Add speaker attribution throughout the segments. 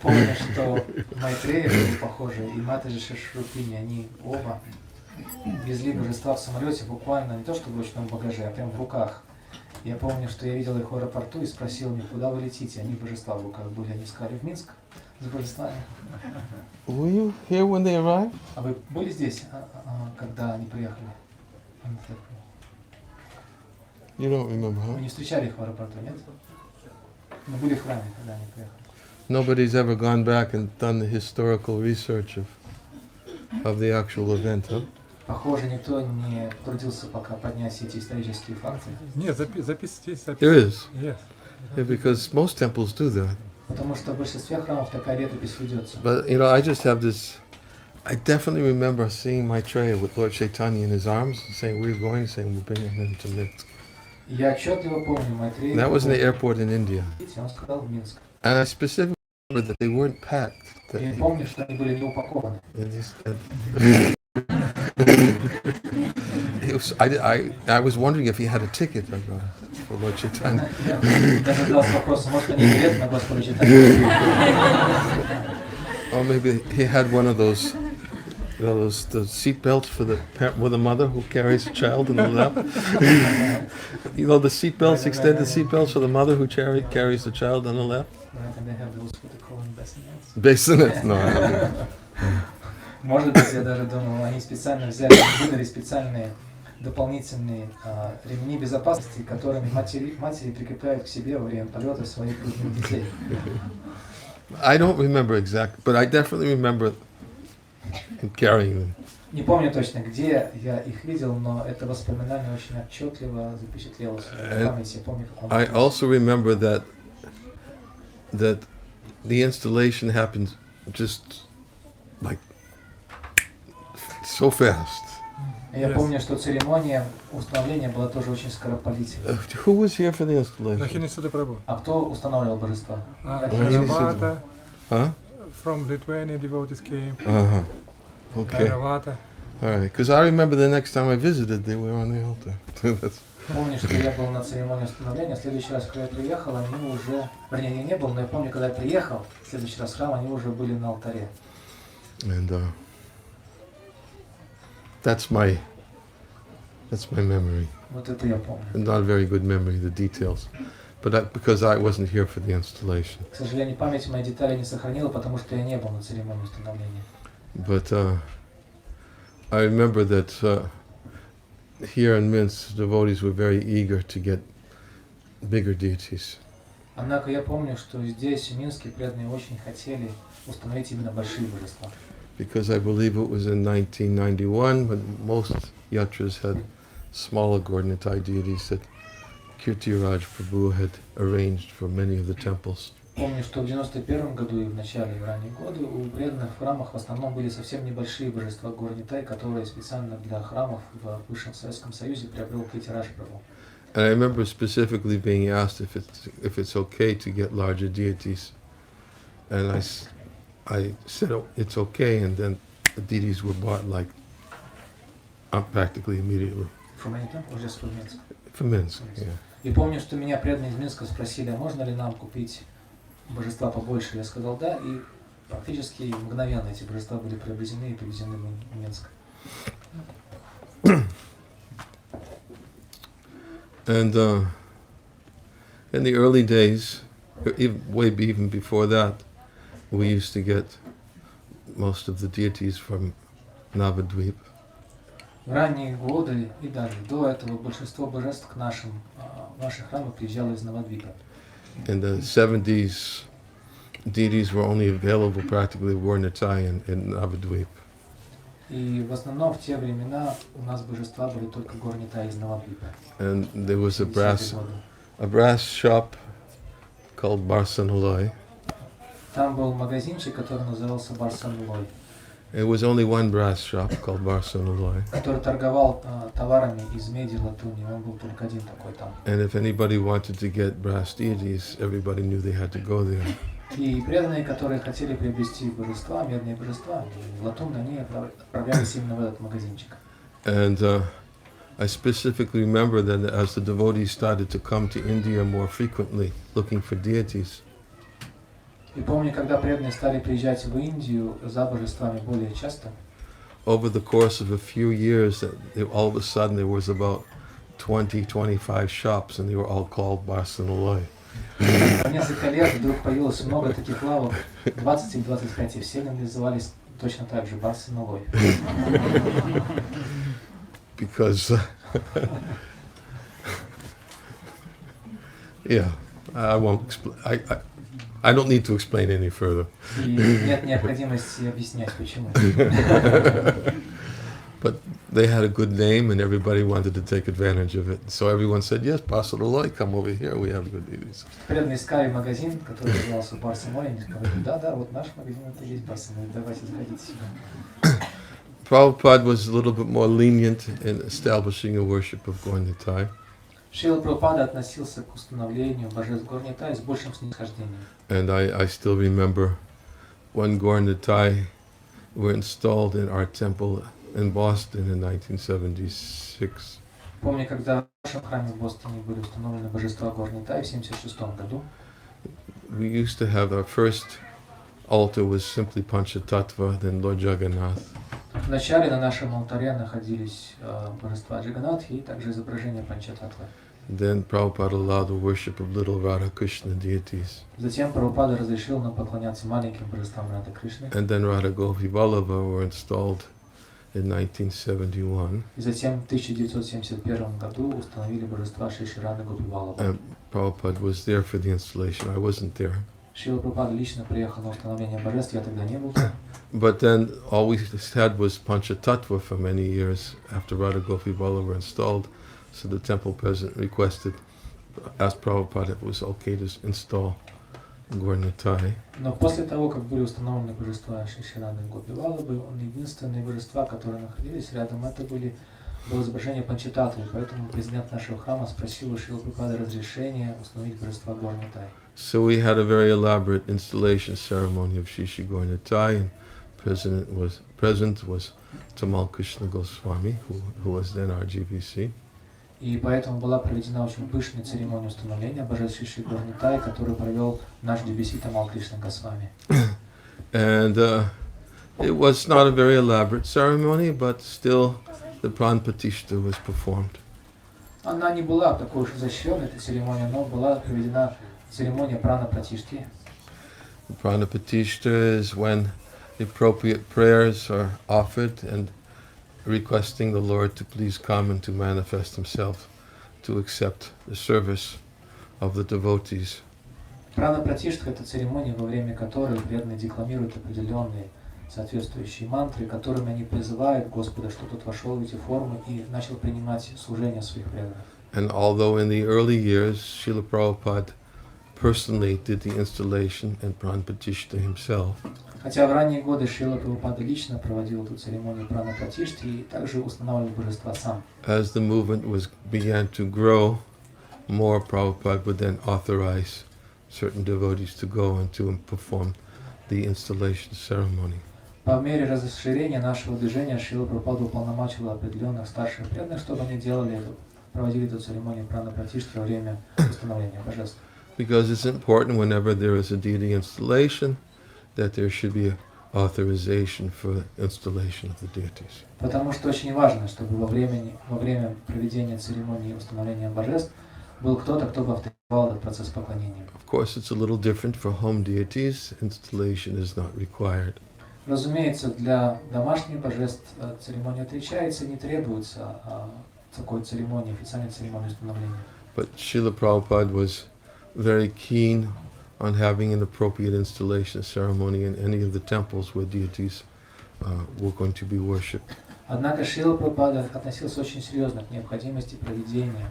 Speaker 1: Помню, что Майтрея были похожи, и Матаджи Шрупини, они оба везли божества в самолете буквально не то что в ручном багаже, а прям в руках. Я помню, что я видел их в аэропорту и спросил них, куда вы летите. Они божества в руках были, они сказали в Минск с божествами.
Speaker 2: Were you here when they arrived?
Speaker 1: А вы были здесь, когда они приехали?
Speaker 2: You don't remember,
Speaker 1: Вы
Speaker 2: huh?
Speaker 1: не встречали их в аэропорту, нет? Мы были в храме, когда они приехали.
Speaker 2: Nobody's ever gone back and done the historical research of the actual event, huh?
Speaker 1: Похоже, никто не трудился пока поднять все эти исторические факты.
Speaker 3: Нет, запись есть.
Speaker 2: There is.
Speaker 3: Yes.
Speaker 2: Yeah, because most temples do that.
Speaker 1: Потому что в большинстве храмов такая летопись ведется.
Speaker 2: But, you know, I just have this... I definitely remember seeing Maitreya with Lord Chaitanya in his arms, saying, "We're going," saying, "We're bringing him to Minsk."
Speaker 1: Я отчетливо помню Майтрея.
Speaker 2: That was in the airport in India.
Speaker 1: Он сказал в Минск.
Speaker 2: And I specifically remember that they weren't packed. That
Speaker 1: Я помню, что они были не упакованы.
Speaker 2: I was wondering if he had a ticket for Lord Chaitanya.
Speaker 1: Даже задался вопросом, может, они билет на Господа Чайтанью.
Speaker 2: Or maybe he had one of those the seat belts for with a mother who carries a child in the lap. You know, the seat belts, extended seat belts for the mother who carries the child on the lap.
Speaker 1: They have those what they call bassinets.
Speaker 2: Bassinets? No.
Speaker 1: Может быть, я даже думал, они специально выдали специальные дополнительные ремни безопасности, которыми матери прикрепляют к себе во время полета своих грудных детей.
Speaker 2: I don't remember exactly, but I definitely remember him carrying them.
Speaker 1: Не помню точно, где я их видел, но это воспоминание очень отчетливо запечатлелось в памяти. Помню, как он.
Speaker 2: I also remember that the installation happened just like so fast.
Speaker 1: Я помню, что церемония установления была тоже очень скоропалительной.
Speaker 2: Who was here for the installation?
Speaker 3: Нахинисуда Прабhu.
Speaker 1: А кто устанавливал божества?
Speaker 3: Ravata.
Speaker 2: Huh?
Speaker 3: From Lithuania devotees came.
Speaker 2: Uh-huh. Okay.
Speaker 3: Ravata.
Speaker 2: All right. Because I remember the next time I visited, they were on the altar.
Speaker 1: Помню, что я был на церемонии установления. В следующий раз, когда я приехал, они уже... Вернее, я не был, но я помню, когда я приехал, в следующий раз в храм, они уже были на алтаре.
Speaker 2: And that's my memory.
Speaker 1: Вот это я помню.
Speaker 2: Not a very good memory, the details. But because I wasn't here for the installation.
Speaker 1: К сожалению, память мои детали не сохранила, потому что я не был на церемонии установления.
Speaker 2: But I remember that here in Minsk, devotees were very eager to get bigger deities.
Speaker 1: Однако я помню, что здесь, в Минске, преданные очень хотели установить именно большие божества.
Speaker 2: Because I believe it was in 1991 when most yatras had smaller Gaurnitai deities that Kirtiraj Prabhu had arranged for many of the temples.
Speaker 1: Помню, что в 91 году и в начале, и в ранние годы у преданных в храмах в основном были совсем небольшие божества Гурнитай, которые специально для храмов в бывшем Советском Союзе приобрел Критираж Прабhu.
Speaker 2: And I remember specifically being asked if it's okay to get larger deities, and I said it's okay, and then the deities were bought like practically immediately.
Speaker 1: From any temple or just for Minsk?
Speaker 2: For Minsk, yeah.
Speaker 1: И помню, что меня преданные из Минска спросили, а можно ли нам купить божества побольше? Я сказал да, и практически мгновенно эти божества были приобретены и привезены в Минск.
Speaker 2: And in the early days, even before that, we used to get most of the deities from Navadvip.
Speaker 1: В ранние годы и даже до этого большинство божеств к наши храмы приезжало из Навадвипа.
Speaker 2: In the 70s, deities were only available practically Varnatai in Navadvip.
Speaker 1: И в основном в те времена у нас божества были только Горнитай из Навадвипа.
Speaker 2: And there was a brass shop called Barsanaloi.
Speaker 1: Там был магазинчик, который назывался Барсанулой.
Speaker 2: It was only one brass shop called Barsanaloi.
Speaker 1: Который торговал товарами из меди, латуни. Он был только один такой там.
Speaker 2: And if anybody wanted to get brass deities, everybody knew they had to go there.
Speaker 1: И преданные, которые хотели приобрести божества, медные божества, латунные, они отправлялись именно в этот магазинчик.
Speaker 2: And I specifically remember that as the devotees started to come to India more frequently, looking for deities.
Speaker 1: И помню, когда преданные стали приезжать в Индию за божествами более часто,
Speaker 2: over the course of a few years, all of a sudden there was about 20-25 shops, and they were all called Barsanaloi.
Speaker 1: в несколько лет вдруг появилось много таких лавок, 20 или 25, и все они назывались точно так же, Барсаналой.
Speaker 2: Because, yeah, I won't explain. I don't need to explain any further.
Speaker 1: И нет необходимости объяснять, почему.
Speaker 2: But they had a good name, and everybody wanted to take advantage of it. So everyone said, "Yes, Barsanaloi, come over here. We have good deeds."
Speaker 1: Преданные искали магазин, который назывался Барсаналой, и они сказали, да, вот наш магазин это есть Барсаналой, давайте заходите сюда.
Speaker 2: Prabhupada was a little bit more lenient in establishing a worship of Gaura.
Speaker 1: Шрила Прабхупада относился к установлению божеств Gaura с большим снисхождением.
Speaker 2: And I still remember when Gaura were installed in our temple in Boston in 1976.
Speaker 1: Помню, когда в нашем храме в Бостоне были установлены божества Gaura в 1976 году.
Speaker 2: We used to have our first altar was simply Panchatattva, then Lord Jagannath.
Speaker 1: Вначале на нашем алтаре находились божества Джаганатхи и также изображение Панчататтвы.
Speaker 2: Then Prabhupada allowed the worship of little Radha Krishna deities.
Speaker 1: Затем Прабхупада разрешил нам поклоняться маленьким божествам Рады Кришны.
Speaker 2: And then Radha Gopi Vallabha were installed in 1971.
Speaker 1: И затем в 1971 году установили божества Шри Рады Гопи Валлабха.
Speaker 2: And Prabhupada was there for the installation. I wasn't there.
Speaker 1: Шрила Прабхупада лично приехал на установление божеств, я тогда не был там.
Speaker 2: But then all we had was Panchatattva for many years after Radha Gopi Vallabha were installed. So the temple president asked Prabhupada if it was okay to install Gaura.
Speaker 1: Но после того, как были установлены божества Шри Рады Гопи Валлабхи, единственные божества, которые находились рядом, это было изображение Панчататтвы, поэтому президент нашего храма спросил у Шрилы Прабхупады разрешения установить божества Gaura.
Speaker 2: So we had a very elaborate installation ceremony of Shri Gaura, and present was Tamal Krishna Goswami, who was then our GBC.
Speaker 1: И поэтому была проведена очень пышная церемония установления божеств Шри Gaura, которую провел наш GBC Тамал Кришна Госвами.
Speaker 2: And it was not a very elaborate ceremony, but still the Pran Pratishtha was performed.
Speaker 1: Она не была такой уж изощренной, эта церемония, но была проведена церемония Прана Пратишти.
Speaker 2: Prana Pratishtha is when the appropriate prayers are offered and requesting the Lord to please come and to manifest Himself to accept the service of the devotees.
Speaker 1: Прана Пратиштха – это церемония, во время которой преданные декламируют определенные соответствующие мантры, которыми они призывают Господа, что тот вошел в эти формы и начал принимать служение своих преданных.
Speaker 2: And although in the early years Srila Prabhupada personally did the installation and Pran Pratishtha himself,
Speaker 1: Хотя в ранние годы Шрила Прабхупада лично проводил эту церемонию Прана Пратишти и также устанавливал божества сам.
Speaker 2: as the movement began to grow, more Prabhupada would then authorize certain devotees to go and to perform the installation ceremony.
Speaker 1: По мере расширения нашего движения Шрила Прабхупада уполномочил определенных старших преданных, чтобы они проводили эту церемонию Прана Пратишти во время установления божеств.
Speaker 2: Because it's important whenever there is a deity installation that there should be authorization for the installation of the deities.
Speaker 1: Потому что очень важно, чтобы во время проведения церемонии установления божеств был кто-то, кто бы авторизовал этот процесс поклонения.
Speaker 2: Of course, it's a little different for home deities. Installation is not required.
Speaker 1: Разумеется, для домашних божеств церемония отличается, не требуется такой церемонии, официальной церемонии установления.
Speaker 2: But Srila Prabhupada was very keen on having an appropriate installation ceremony in any of the temples where deities were going to be worshipped.
Speaker 1: Однако Шрила Прабхупада относился очень серьезно к необходимости проведения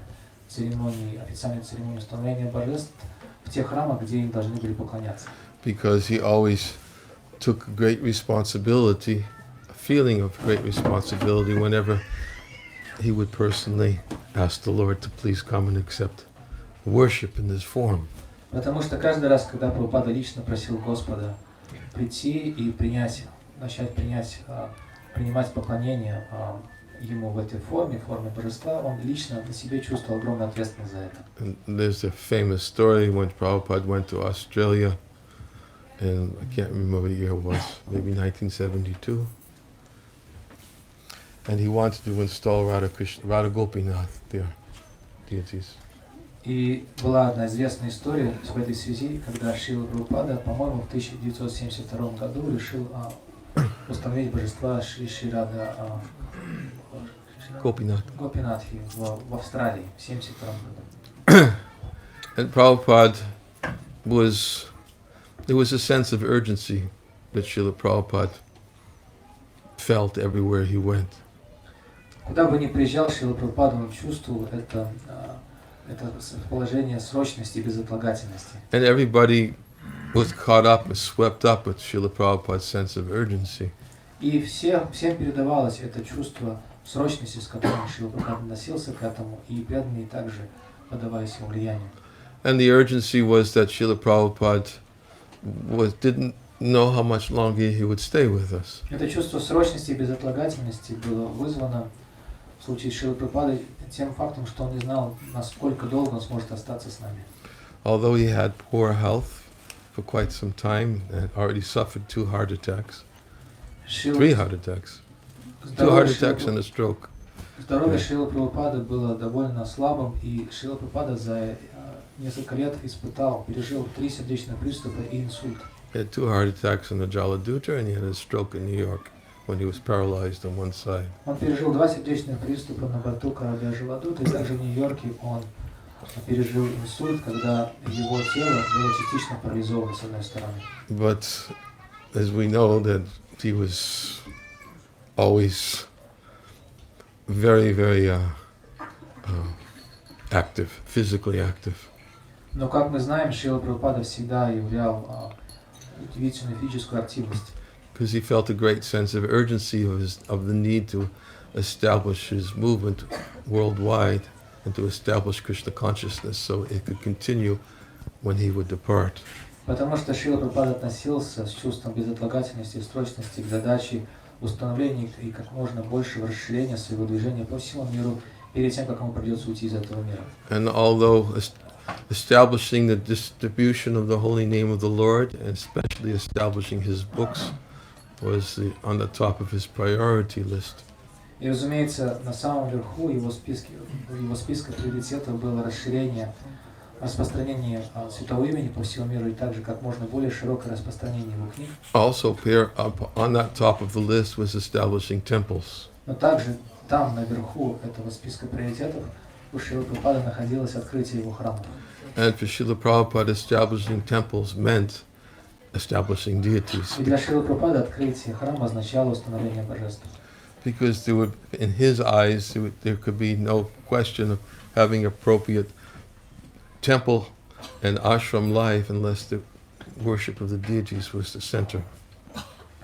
Speaker 1: церемонии, официальной церемонии установления божеств в тех храмах, где им должны были поклоняться.
Speaker 2: Because he always took great responsibility, a feeling of great responsibility whenever he would personally ask the Lord to please come and accept worship in this form.
Speaker 1: Потому что каждый раз, когда Прабхупада лично просил Господа прийти и начать принимать поклонение ему в этой форме божества, он лично на себе чувствовал огромную ответственность за это.
Speaker 2: And there's a famous story when Prabhupada went to Australia and I can't remember what year it was, maybe 1972. And he wanted to install Radha Gopinath, their deities.
Speaker 1: И была одна известная история в этой связи, когда Шрила Прабхупада, по-моему, в 1972 году решил установить божества Шри Рады Гопинатхи в Австралии в 1972 году.
Speaker 2: And Prabhupada there was a sense of urgency that Srila Prabhupada felt everywhere he went.
Speaker 1: Куда бы ни приезжал Шрила Прабхупада, он чувствовал это положение срочности и безотлагательности.
Speaker 2: And everybody was caught up, swept up with Srila Prabhupada's sense of urgency.
Speaker 1: И всем передавалось это чувство срочности, с которым Шрила Прабхупада относился к этому, и преданные также поддавались его влиянию.
Speaker 2: And the urgency was that Srila Prabhupada didn't know how much longer he would stay with us.
Speaker 1: Это чувство срочности и безотлагательности было вызвано в случае Шрилы Прабхупады тем фактом, что он не знал, насколько долго он сможет остаться с нами.
Speaker 2: Although he had poor health for quite some time and already suffered 2 heart attacks, 3 heart attacks, 2 heart attacks and a stroke.
Speaker 1: Здоровье Шрилы Прабхупады было довольно слабым, и Шрила Прабхупада за несколько лет пережил 3 сердечных приступа и инсульт.
Speaker 2: He had 2 heart attacks in the Jaladuta, and he had a stroke in New York when he was paralyzed on one side.
Speaker 1: Он пережил 2 сердечных приступа на борту корабля Джаладута, и также в Нью-Йорке он пережил инсульт, когда его тело было частично парализовано с одной стороны.
Speaker 2: But as we know that he was always very, very active, physically active.
Speaker 1: Но, как мы знаем, Шрила Прабхупада всегда являл удивительную физическую активность.
Speaker 2: Because he felt a great sense of urgency of the need to establish his movement worldwide and to establish Krishna consciousness so it could continue when he would depart.
Speaker 1: Потому что Шрила Прабхупада относился с чувством безотлагательности и срочности к задаче установления и как можно большего расширения своего движения по всему миру перед тем, как ему придется уйти из этого мира.
Speaker 2: And although establishing the distribution of the holy name of the Lord, and especially establishing his books, was on the top of his priority list.
Speaker 1: И, разумеется, на самом верху его списка приоритетов было распространение святого имени по всему миру и также как можно более широкое распространение его книг.
Speaker 2: Also, up on that top of the list was establishing temples.
Speaker 1: Но также там, наверху этого списка приоритетов, у Шрилы Прабхупады находилось открытие его храмов.
Speaker 2: And for Srila Prabhupada, establishing temples meant establishing deities.
Speaker 1: И для Шрилы Прабхупады открытие храма означало установление божеств.
Speaker 2: Because in his eyes, there could be no question of having appropriate temple and ashram life unless the worship of the deities was the center.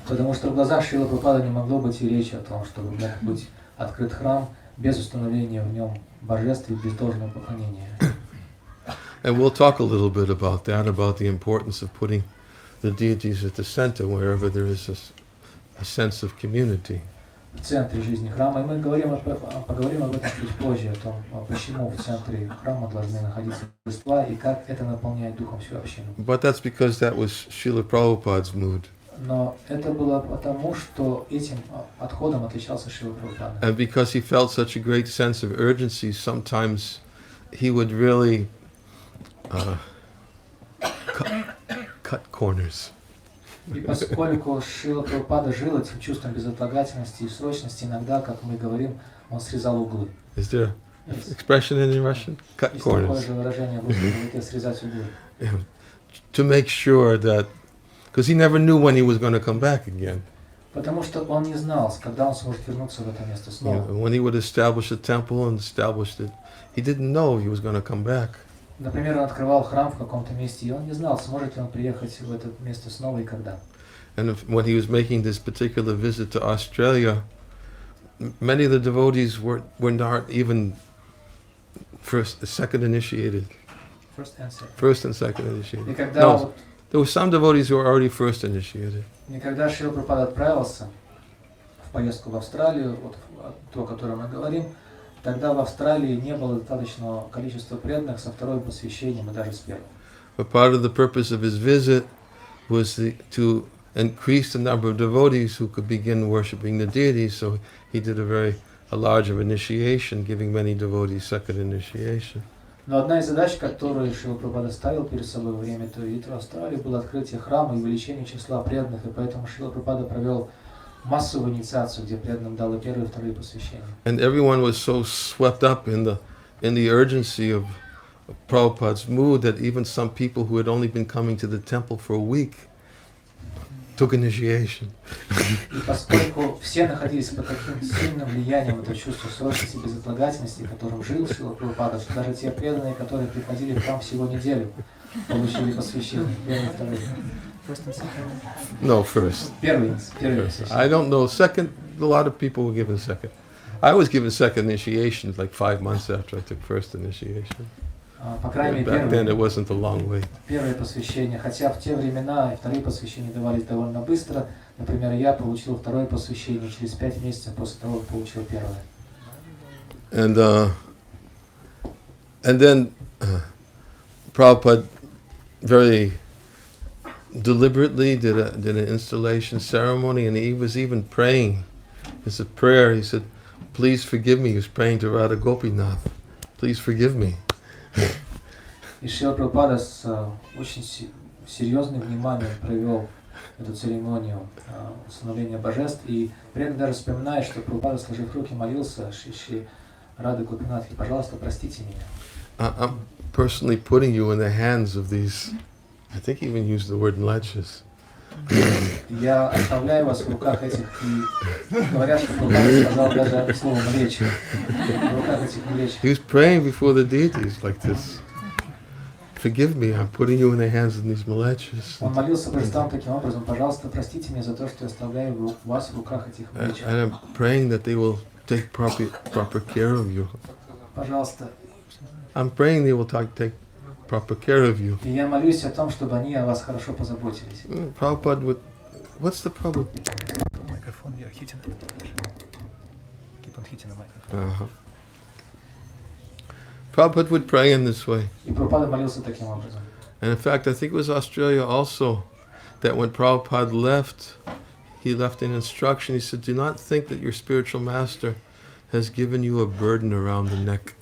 Speaker 1: Потому что в глазах Шрилы Прабхупады не могло быть и речи о том, чтобы мог быть открыт храм без установления в нем божеств и без должного поклонения.
Speaker 2: And we'll talk a little bit about that, about the importance of putting the deities at the center wherever there is a sense of community.
Speaker 1: В центре жизни храма, и мы поговорим об этом чуть позже, о том, почему в центре храма должны находиться божества и как это наполняет духом всю общину.
Speaker 2: But that's because that was Srila Prabhupada's mood.
Speaker 1: Но это было потому, что этим подходом отличался Шрила Прабхупада.
Speaker 2: And because he felt such a great sense of urgency, sometimes he would really cut corners.
Speaker 1: И поскольку Шрила Прабхупада жил этим чувством безотлагательности и срочности, иногда, как мы говорим, он срезал углы.
Speaker 2: Is there expression in Russian? Cut
Speaker 1: Есть такое
Speaker 2: corners.
Speaker 1: же выражение в русском языке срезать углы.
Speaker 2: To make sure that, because he never knew when he was going to come back again.
Speaker 1: Потому что он не знал, когда он сможет вернуться в это место снова.
Speaker 2: When he would establish a temple and established it, he didn't know he was going to come back.
Speaker 1: Например, он открывал храм в каком-то месте, и он не знал, сможет ли он приехать в это место снова и когда.
Speaker 2: And when he was making this particular visit to Australia, many of the devotees were not even second initiated. First and second initiated.
Speaker 1: И когда
Speaker 2: No, there were some devotees who were already first initiated.
Speaker 1: когда Шрила Прабхупада отправился в поездку в Австралию, вот то, о котором мы говорим, тогда в Австралии не было достаточного количества преданных со вторым посвящением и даже с первым.
Speaker 2: But part of the purpose of his visit was to increase the number of devotees who could begin worshipping the deities. So he did a larger initiation, giving many devotees second initiation.
Speaker 1: Но одна из задач, которую Шрила Прабхупада ставил перед собой во время этой визита в Австралию, было открытие храма и увеличение числа преданных, и поэтому Шрила Прабхупада провел массовую инициацию, где преданным дал и первые, и вторые посвящения.
Speaker 2: And everyone was so swept up in the urgency of Prabhupada's mood that even some people who had only been coming to the temple for a week took initiation.
Speaker 1: И поскольку все находились под таким сильным влиянием этого чувства срочности и безотлагательности, которым жил Шрила Прабхупада, что даже те преданные, которые приходили в храм всего неделю, получили посвящение. Первый, второй.
Speaker 2: No, first.
Speaker 1: Первый посвящение.
Speaker 2: I don't know. Second, a lot of people were given second. I was given second initiation like 5 months after I took first initiation.
Speaker 1: По крайней
Speaker 2: Back then it
Speaker 1: мере,
Speaker 2: wasn't a long wait.
Speaker 1: первое посвящение, хотя в те времена вторые посвящения давались довольно быстро. Например, я получил второе посвящение через 5 месяцев после того, как получил первое.
Speaker 2: And then Prabhupada very deliberately did an installation ceremony, and he was even praying. It's a prayer. He said, "Please forgive me." He was praying to Radha Gopinath. Please forgive me.
Speaker 1: И Шрила Прабхупада с очень серьезным вниманием провел эту церемонию установления божеств. И при этом даже вспоминает, что Прабхупада, сложив руки, молился Шри Рады Гопинатхи: пожалуйста, простите меня.
Speaker 2: I'm personally putting you in the hands of these, I think he even used the word mlechas.
Speaker 1: Я оставляю вас в руках этих, и говорят, что Прабхупада сказал даже слово «млечи». В руках этих млечи.
Speaker 2: He was praying before the deities like this. Forgive me, I'm putting you in the hands of these mlechas.
Speaker 1: Он молился божествам таким образом: пожалуйста, простите меня за то, что я оставляю вас в руках этих млечи.
Speaker 2: And I'm praying that they will take proper care of you.
Speaker 1: Пожалуйста.
Speaker 2: I'm praying they will take proper care of you.
Speaker 1: И я молюсь о том, чтобы они о вас хорошо позаботились.
Speaker 2: Prabhupada would, what's the problem?
Speaker 1: Microphone, you're hitting it. Keep on hitting the microphone.
Speaker 2: Prabhupada would pray in this way.
Speaker 1: И Прабхупада молился таким образом.
Speaker 2: And in fact, I think it was Australia also, that when Prabhupada left, he left an instruction. He said, "Do not think that your spiritual master has given you a burden around the neck."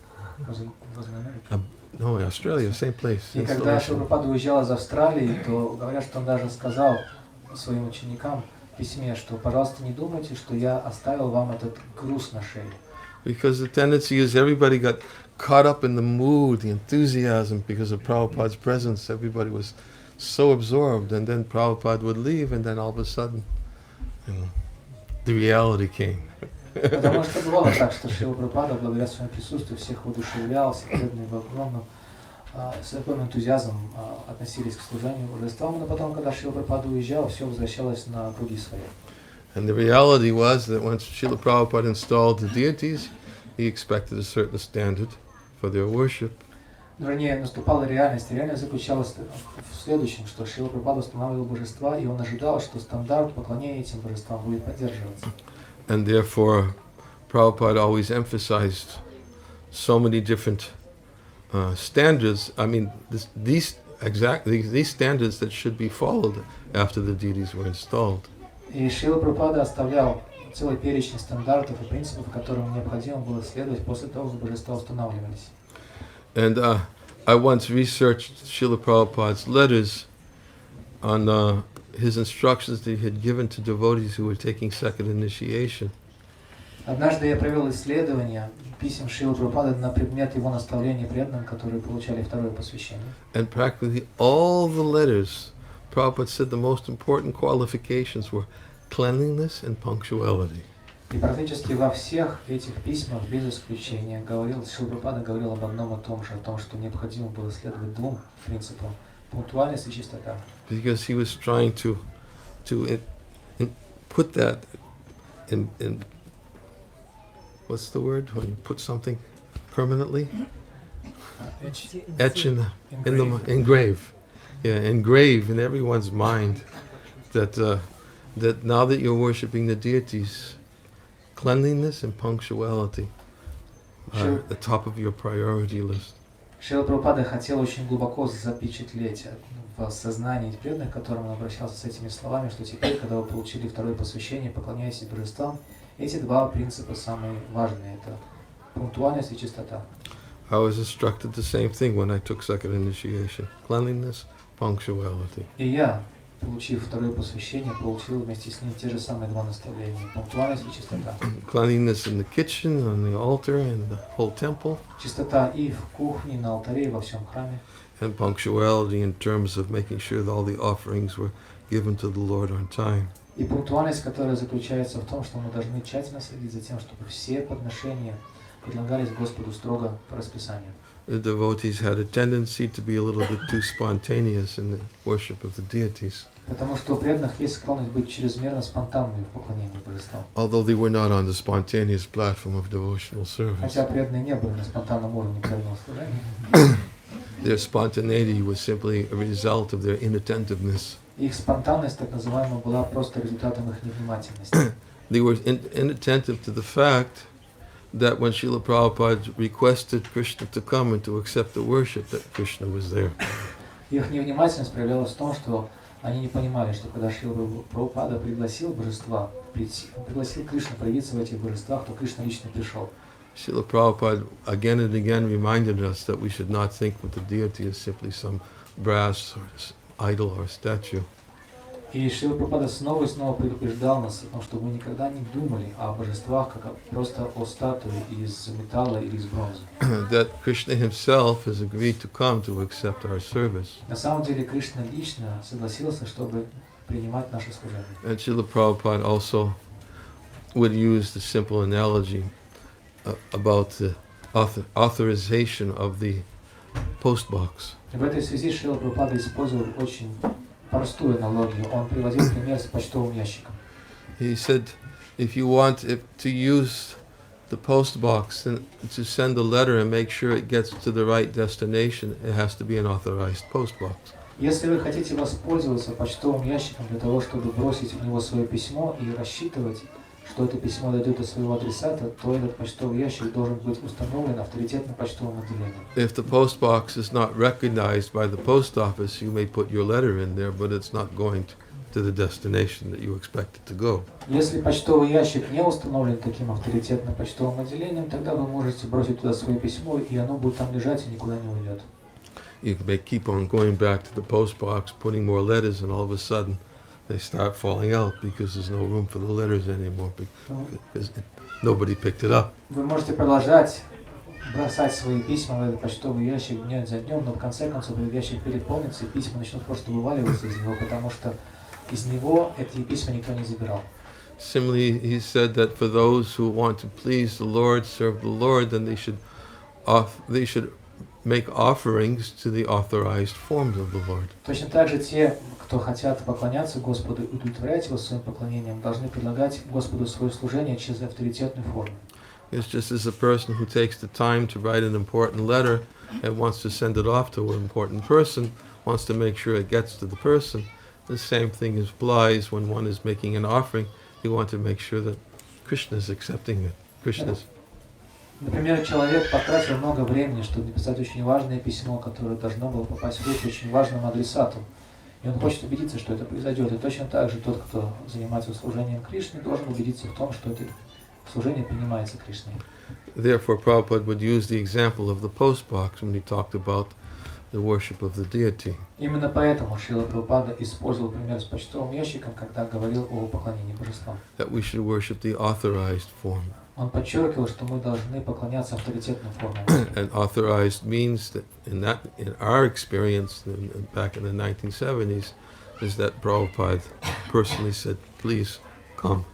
Speaker 2: No, Australia, same place.
Speaker 1: И когда Шрила Прабхупада уезжал из Австралии, то говорят, что он даже сказал своим ученикам в письме, что, пожалуйста, не думайте, что я оставил вам этот груз на шее.
Speaker 2: Because the tendency is everybody got caught up in the mood, the enthusiasm because of Prabhupada's presence. Everybody was so absorbed, and then Prabhupada would leave, and then all of a sudden, the reality came.
Speaker 1: Потому что бывало так, что Шрила Прабхупада, благодаря своему присутствию, всех воодушевлял, все преданные с огромным энтузиазмом относились к служению божествам, но потом, когда Шрила Прабхупада уезжал, все возвращалось на круги свои.
Speaker 2: And the reality was that once Srila Prabhupada installed the deities, he expected a certain standard for their worship.
Speaker 1: Вернее, наступала реальность. Реальность заключалась в следующем, что Шрила Прабхупада устанавливал божества, и он ожидал, что стандарт поклонения этим божествам будет поддерживаться.
Speaker 2: And therefore, Prabhupada always emphasized so many different standards. I mean, these standards that should be followed after the deities were installed.
Speaker 1: И Шрила Прабхупада оставлял целый перечень стандартов и принципов, которым необходимо было следовать после того, как божества устанавливались.
Speaker 2: And I once researched Srila Prabhupada's letters on his instructions that he had given to devotees who were taking second initiation.
Speaker 1: Однажды я провел исследование писем Шрилы Прабхупады на предмет его наставлений преданным, которые получали второе посвящение.
Speaker 2: And practically all the letters, Prabhupada said the most important qualifications were cleanliness and punctuality.
Speaker 1: И практически во всех этих письмах, без исключения, Шрила Прабхупада говорил об одном и том же, о том, что необходимо было следовать двум принципам: пунктуальность и чистота.
Speaker 2: Because he was trying to put that in what's the word when you put something permanently? Etch engrave. Yeah, engrave in everyone's mind that that now that you're worshiping the deities, cleanliness and punctuality are at the top of your priority list.
Speaker 1: Шрила Прабхупада хотел очень глубоко запечатлеть в сознании преданных, к которым он обращался с этими словами, что теперь, когда вы получили второе посвящение, поклоняясь божествам, эти два принципа самые важные. Это пунктуальность и чистота.
Speaker 2: I was instructed the same thing when I took second initiation. Cleanliness, punctuality.
Speaker 1: И я, получив второе посвящение, получил вместе с ним те же самые два наставления. Пунктуальность и чистота.
Speaker 2: Cleanliness in the kitchen, on the altar, and the whole temple.
Speaker 1: Чистота и в кухне, и на алтаре, и во всем храме.
Speaker 2: And punctuality in terms of making sure that all the offerings were given to the Lord on time.
Speaker 1: И пунктуальность, которая заключается в том, что мы должны тщательно следить за тем, чтобы все подношения предлагались Господу строго по расписанию.
Speaker 2: The devotees had a tendency to be a little bit too spontaneous in the worship of the deities.
Speaker 1: Потому что у преданных есть склонность быть чрезмерно спонтанными в поклонении божествам.
Speaker 2: Although they were not on the spontaneous platform of devotional service.
Speaker 1: Хотя преданные не были на спонтанном уровне преданного служения.
Speaker 2: Their spontaneity was simply a result of their inattentiveness.
Speaker 1: Их спонтанность, так называемая, была просто результатом их невнимательности.
Speaker 2: They were inattentive to the fact that when Srila Prabhupada requested Krishna to come and to accept the worship, that Krishna was there.
Speaker 1: Их невнимательность проявлялась в том, что они не понимали, что когда Шрила Прабхупада пригласил божества прийти, пригласил Кришну проявиться в этих божествах, то Кришна лично пришел.
Speaker 2: Srila Prabhupada again and again reminded us that we should not think of the deity as simply some brass or idol or statue.
Speaker 1: И Шрила Прабхупада снова и снова предупреждал нас о том, что мы никогда не думали о божествах как просто о статуе из металла или из бронзы.
Speaker 2: That Krishna himself has agreed to come to accept our service.
Speaker 1: На самом деле Кришна лично согласился, чтобы принимать наше служение.
Speaker 2: And Srila Prabhupada also would use the simple analogy about the authorization of the postbox.
Speaker 1: И в этой связи Шрила Прабхупада использовал очень простую аналогию. Он приводил пример с почтовым ящиком.
Speaker 2: He said, if you want to use the postbox and to send a letter and make sure it gets to the right destination, it has to be an authorized postbox.
Speaker 1: Если вы хотите воспользоваться почтовым ящиком для того, чтобы бросить в него свое письмо и рассчитывать, что это письмо дойдет до своего адресата, то этот почтовый ящик должен быть установлен авторитетным почтовым отделением.
Speaker 2: If the postbox is not recognized by the post office, you may put your letter in there, but it's not going to the destination that you expect it to go.
Speaker 1: Если почтовый ящик не установлен таким авторитетным почтовым отделением, тогда вы можете бросить туда свое письмо, и оно будет там лежать и никуда не уйдет.
Speaker 2: You may keep on going back to the postbox, putting more letters, and all of a sudden they start falling out because there's no room for the letters anymore because nobody picked it up.
Speaker 1: Вы можете продолжать бросать свои письма в этот почтовый ящик день за днем, но в конце концов этот ящик переполнится, и письма начнут просто вываливаться из него, потому что из него эти письма никто не забирал.
Speaker 2: Similarly, he said that for those who want to please the Lord, serve the Lord, then they should make offerings to the authorized forms of the Lord.
Speaker 1: Точно так же те, кто хотят поклоняться Господу и удовлетворять Его своим поклонением, должны предлагать Господу свое служение через авторитетную форму.
Speaker 2: It's just as a person who takes the time to write an important letter and wants to send it off to an important person, wants to make sure it gets to the person. The same thing applies when one is making an offering. You want to make sure that Krishna is accepting it. Krishna's.
Speaker 1: Например, человек потратил много времени, чтобы написать очень важное письмо, которое должно было попасть в руки очень важному адресату. И он хочет убедиться, что это произойдет. И точно так же тот, кто занимается служением Кришне, должен убедиться в том, что это служение принимается Кришной.
Speaker 2: Therefore, Prabhupada would use the example of the postbox when he talked about the worship of the deity.
Speaker 1: Именно поэтому Шрила Прабхупада использовал пример с почтовым ящиком, когда говорил о поклонении божествам.
Speaker 2: That we should worship the authorized form.
Speaker 1: Он подчеркивал, что мы должны поклоняться авторитетным формам.
Speaker 2: And authorized means that in our experience back in the 1970s, is that Prabhupada personally said, please come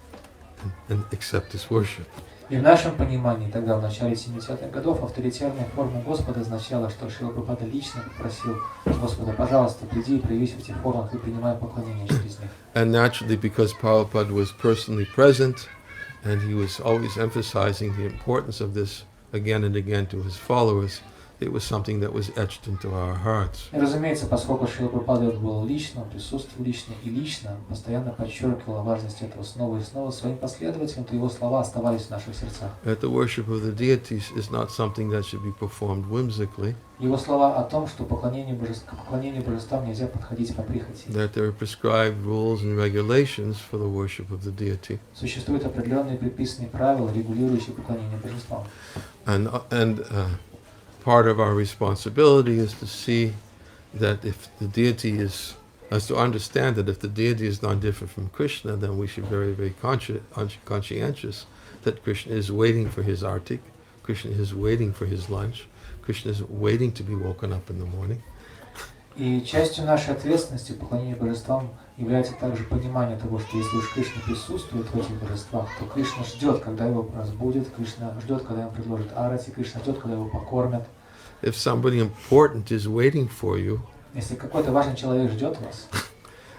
Speaker 2: and accept this worship.
Speaker 1: И в нашем понимании тогда, в начале 70-х годов, авторитетная форма Господа означала, что Шрила Прабхупада лично попросил Господа, пожалуйста, приди и проявись в этих формах и принимай поклонение через них.
Speaker 2: And naturally, because Prabhupada was personally present, and he was always emphasizing the importance of this again and again to his followers, it was something that was etched into our hearts.
Speaker 1: И, разумеется, поскольку Шрила Прабхупада был лично, он присутствовал лично и лично постоянно подчеркивал важность этого снова и снова своим последователям, то его слова оставались в наших сердцах.
Speaker 2: That the worship of the deities is not something that should be performed whimsically.
Speaker 1: Его слова о том, что к поклонению божествам нельзя подходить по прихоти.
Speaker 2: That there are prescribed rules and regulations for the worship of the deity.
Speaker 1: Существуют определенные предписанные правила, регулирующие поклонение божествам.
Speaker 2: And part of our responsibility is to see that if the deity is, as to understand that if the deity is not different from Krishna, then we should be very, very conscientious that Krishna is waiting for his artik, Krishna is waiting for his lunch, Krishna is waiting to be woken up in the morning.
Speaker 1: И частью нашей ответственности в поклонении божествам является также понимание того, что если уж Кришна присутствует в этих божествах, то Кришна ждет, когда его разбудит, Кришна ждет, когда ему предложат арати, Кришна ждет, когда его покормят.
Speaker 2: If somebody important is waiting for you,
Speaker 1: Если какой-то важный человек ждет вас,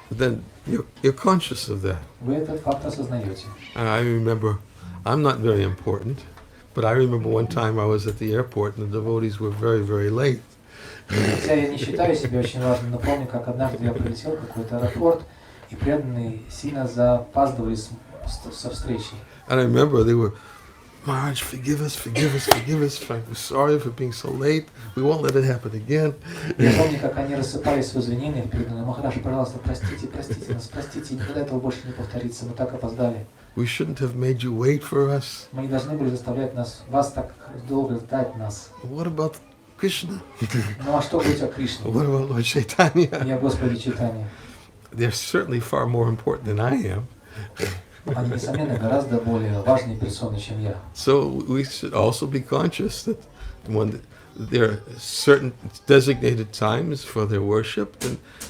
Speaker 2: then you're conscious of that.
Speaker 1: вы этот факт осознаете.
Speaker 2: I remember, I'm not very important, but I remember one time I was at the airport and the devotees were very, very late.
Speaker 1: Хотя я не считаю себя очень важным, но помню, как однажды я прилетел в какой-то аэропорт, и преданные сильно запаздывали со встречей.
Speaker 2: And I remember they were, Maharaj, forgive us, forgive us, forgive us. We're sorry for being so late. We won't let it happen again.
Speaker 1: Я помню, как они рассыпались в извинениях перед мной. Махарадж, пожалуйста, простите, простите нас, простите, никогда этого больше не повторится. Мы так опоздали.
Speaker 2: We shouldn't have made you wait for us.
Speaker 1: Мы не должны были заставлять вас так долго ждать нас.
Speaker 2: What about Krishna?
Speaker 1: Ну а что говорить о Кришне?
Speaker 2: What about Lord Chaitanya?
Speaker 1: И о Господе Чайтанье.
Speaker 2: They're certainly far more important than I am.
Speaker 1: Они, несомненно, гораздо более важные персоны, чем я.
Speaker 2: So we should also be conscious that when there are certain designated times for their worship,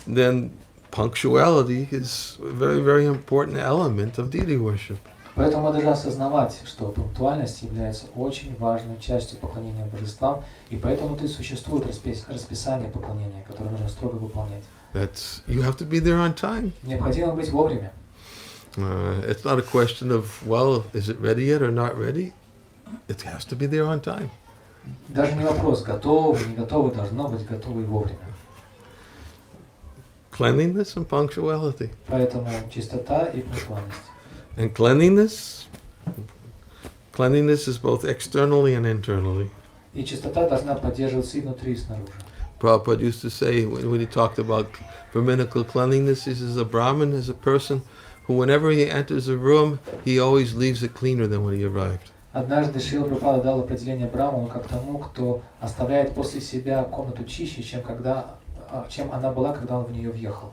Speaker 2: then punctuality is a very, very important element of deity worship.
Speaker 1: Поэтому мы должны осознавать, что пунктуальность является очень важной частью поклонения божествам, и поэтому и существует расписание поклонения, которое нужно строго выполнять.
Speaker 2: That's, you have to be there on time.
Speaker 1: Необходимо быть вовремя.
Speaker 2: It's not a question of, well, is it ready yet or not ready? It has to be there on time.
Speaker 1: Даже не вопрос, готовы, не готовы, должно быть готовы и вовремя.
Speaker 2: Cleanliness and punctuality.
Speaker 1: Поэтому чистота и пунктуальность.
Speaker 2: And cleanliness is both externally and internally.
Speaker 1: И чистота должна поддерживаться и внутри, и снаружи.
Speaker 2: Prabhupada used to say, when he talked about Brahminical cleanliness, he says a Brahmin is a person who whenever he enters a room, he always leaves it cleaner than when he arrived.
Speaker 1: Однажды Шрила Прабхупада дал определение Брахману как тому, кто оставляет после себя комнату чище, чем она была, когда он в нее въехал.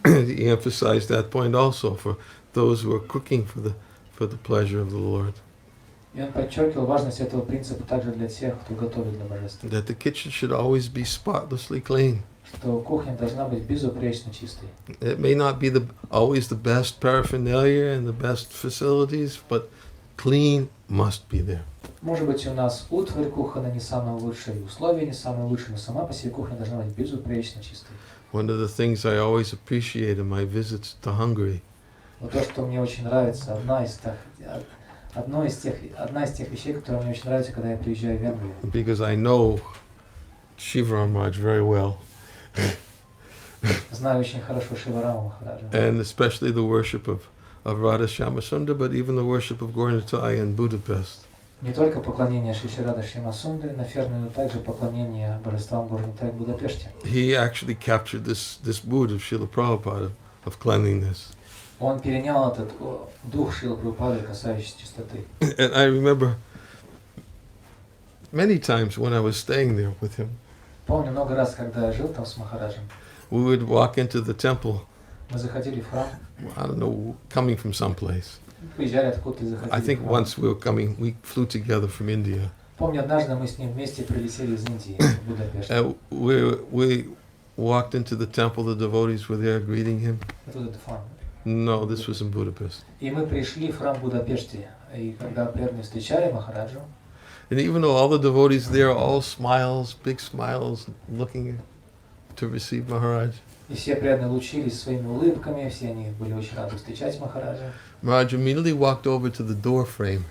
Speaker 2: He emphasized that point also for those who are cooking for the pleasure of the Lord.
Speaker 1: И он подчеркивал важность этого принципа также для тех, кто готовит для божества.
Speaker 2: That the kitchen should always be spotlessly clean.
Speaker 1: Что кухня должна быть безупречно чистой.
Speaker 2: It may not be always the best paraphernalia and the best facilities, but clean must be there.
Speaker 1: Может быть, у нас утварь кухонная не самые лучшие, условия не самые лучшие, но сама по себе кухня должна быть безупречно чистой.
Speaker 2: One of the things I always appreciate in my visits to Hungary.
Speaker 1: Вот то, что мне очень нравится, одна из тех вещей, которые мне очень нравятся, когда я приезжаю в Англию.
Speaker 2: Because I know Shiva Maharaj very well.
Speaker 1: Знаю очень хорошо Шиварама Махараджа.
Speaker 2: And especially the worship of Radha Shyamasundar, but even the worship of Gornitai in Budapest.
Speaker 1: Не только поклонение Шри Рады Шьямасунды на ферме, но также поклонение божествам Горнитай в Будапеште.
Speaker 2: He actually captured this mood of Srila Prabhupada of cleanliness.
Speaker 1: Он перенял этот дух Шрилы Прабхупады, касающийся чистоты.
Speaker 2: And I remember many times when I was staying there with him.
Speaker 1: Помню много раз, когда я жил там с Махараджем.
Speaker 2: We would walk into the temple.
Speaker 1: Мы заходили в храм.
Speaker 2: I don't know, coming from someplace.
Speaker 1: Приезжали откуда-то и заходили.
Speaker 2: I think
Speaker 1: в храм.
Speaker 2: once we flew together from India.
Speaker 1: Помню, однажды мы с ним вместе прилетели из Индии в Будапешт.
Speaker 2: And we walked into the temple. The devotees were there greeting him. No, this was in Budapest.
Speaker 1: И мы пришли в храм в Будапеште, и когда преданные встречали Махараджу.
Speaker 2: And even though all the devotees there, all smiles, big smiles, looking to receive Maharaj.
Speaker 1: И все преданные лучились своими улыбками, все они были очень рады встречать Махараджа.
Speaker 2: Maharaj immediately walked over to the door frame.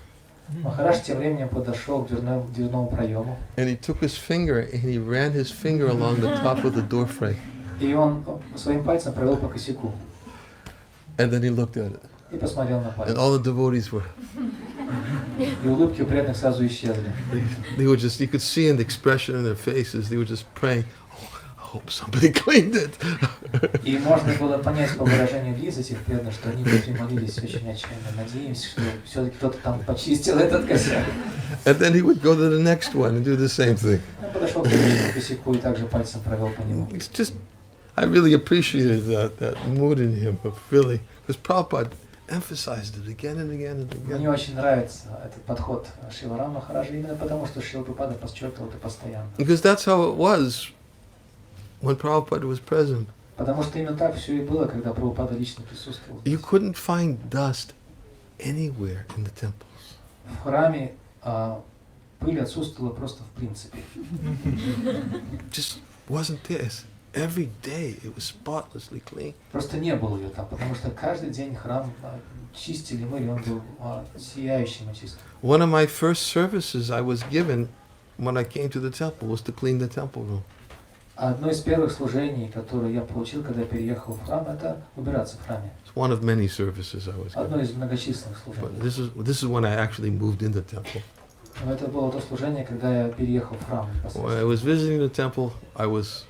Speaker 1: Махарадж тем временем подошел к дверному проему.
Speaker 2: And he took his finger and he ran his finger along the top of the door frame.
Speaker 1: И он своим пальцем провел по косяку.
Speaker 2: And then he looked at it.
Speaker 1: И посмотрел на
Speaker 2: And
Speaker 1: палец.
Speaker 2: all the devotees were,
Speaker 1: И улыбки у преданных сразу исчезли.
Speaker 2: they were just, you could see in the expression in their faces, they were just praying, oh, I hope somebody cleaned it.
Speaker 1: И можно было понять по выражению лиц этих преданных, что они внутри молились очень отчаянно. Надеемся, что все-таки кто-то там почистил этот косяк.
Speaker 2: And then he would go to the next one and do the same thing.
Speaker 1: Он подошел к следующему косяку и также пальцем провел по нему.
Speaker 2: It's just, I really appreciated that mood in him of really, because Prabhupada emphasized it again and again and again.
Speaker 1: Мне очень нравится этот подход Шиварама Махараджа именно потому, что Шрила Прабхупада подчеркивал это постоянно.
Speaker 2: Because that's how it was when Prabhupada was present.
Speaker 1: Потому что именно так все и было, когда Прабхупада лично присутствовал.
Speaker 2: You couldn't find dust anywhere in the temples.
Speaker 1: В храме пыль отсутствовала просто в принципе.
Speaker 2: Just wasn't there. Every day it was spotlessly clean.
Speaker 1: Просто не было ее там, потому что каждый день храм чистили, мыли, он был сияющим и чистым.
Speaker 2: One of my first services I was given when I came to the temple was to clean the temple room.
Speaker 1: Одно из первых служений, которое я получил, когда я переехал в храм, это убираться в храме.
Speaker 2: It's one of many services I was
Speaker 1: Одно
Speaker 2: given.
Speaker 1: из многочисленных служений.
Speaker 2: But this is when I actually moved into the temple.
Speaker 1: Но это было то служение, когда я переехал в храм.
Speaker 2: When I was visiting the temple, I was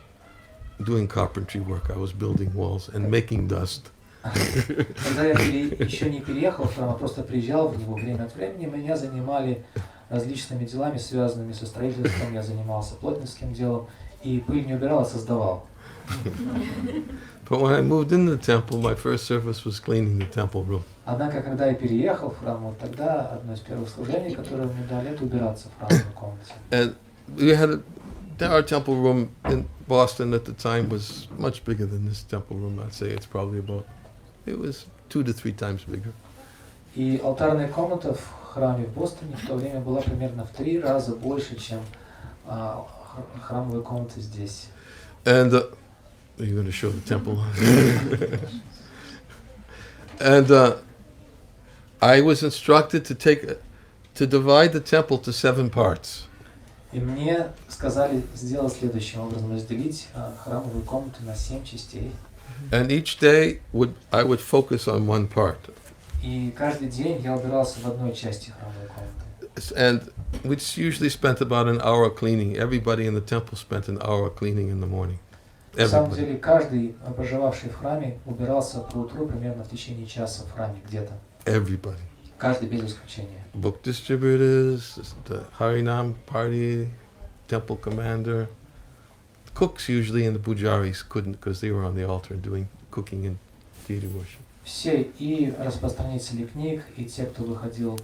Speaker 2: doing carpentry work. I was building walls and making dust.
Speaker 1: Когда я еще не переехал в храм, а просто приезжал в него время от времени, меня занимали различными делами, связанными со строительством, я занимался плотницким делом, и пыль не убирал, а создавал.
Speaker 2: But when I moved into the temple, my first service was cleaning the temple room.
Speaker 1: Однако, когда я переехал в храм, вот тогда одно из первых служений, которое мне дали, это убираться в храмовой комнате.
Speaker 2: And we had our temple room in Boston at the time was much bigger than this temple room. I'd say it's probably about, it was 2 to 3 times bigger.
Speaker 1: И алтарная комната в храме в Бостоне в то время была примерно в 3 раза больше, чем храмовые комнаты здесь.
Speaker 2: And are you going to show the temple? And I was instructed to divide the temple to 7 parts.
Speaker 1: И мне сказали сделать следующим образом: разделить храмовую комнату на 7 частей.
Speaker 2: And each day I would focus on one part.
Speaker 1: И каждый день я убирался в одной части храмовой комнаты.
Speaker 2: And we usually spent about an hour cleaning. Everybody in the temple spent an hour cleaning in the morning.
Speaker 1: На самом
Speaker 2: Everybody.
Speaker 1: деле каждый, проживавший в храме, убирался по утру примерно в течение часа в храме где-то.
Speaker 2: Everybody.
Speaker 1: Каждый без исключения.
Speaker 2: Book distributors, the Harinam party, temple commander. Cooks usually and the pujaris couldn't because they were on the altar doing cooking and deity worship.
Speaker 1: Все и распространители книг, и те, кто выходил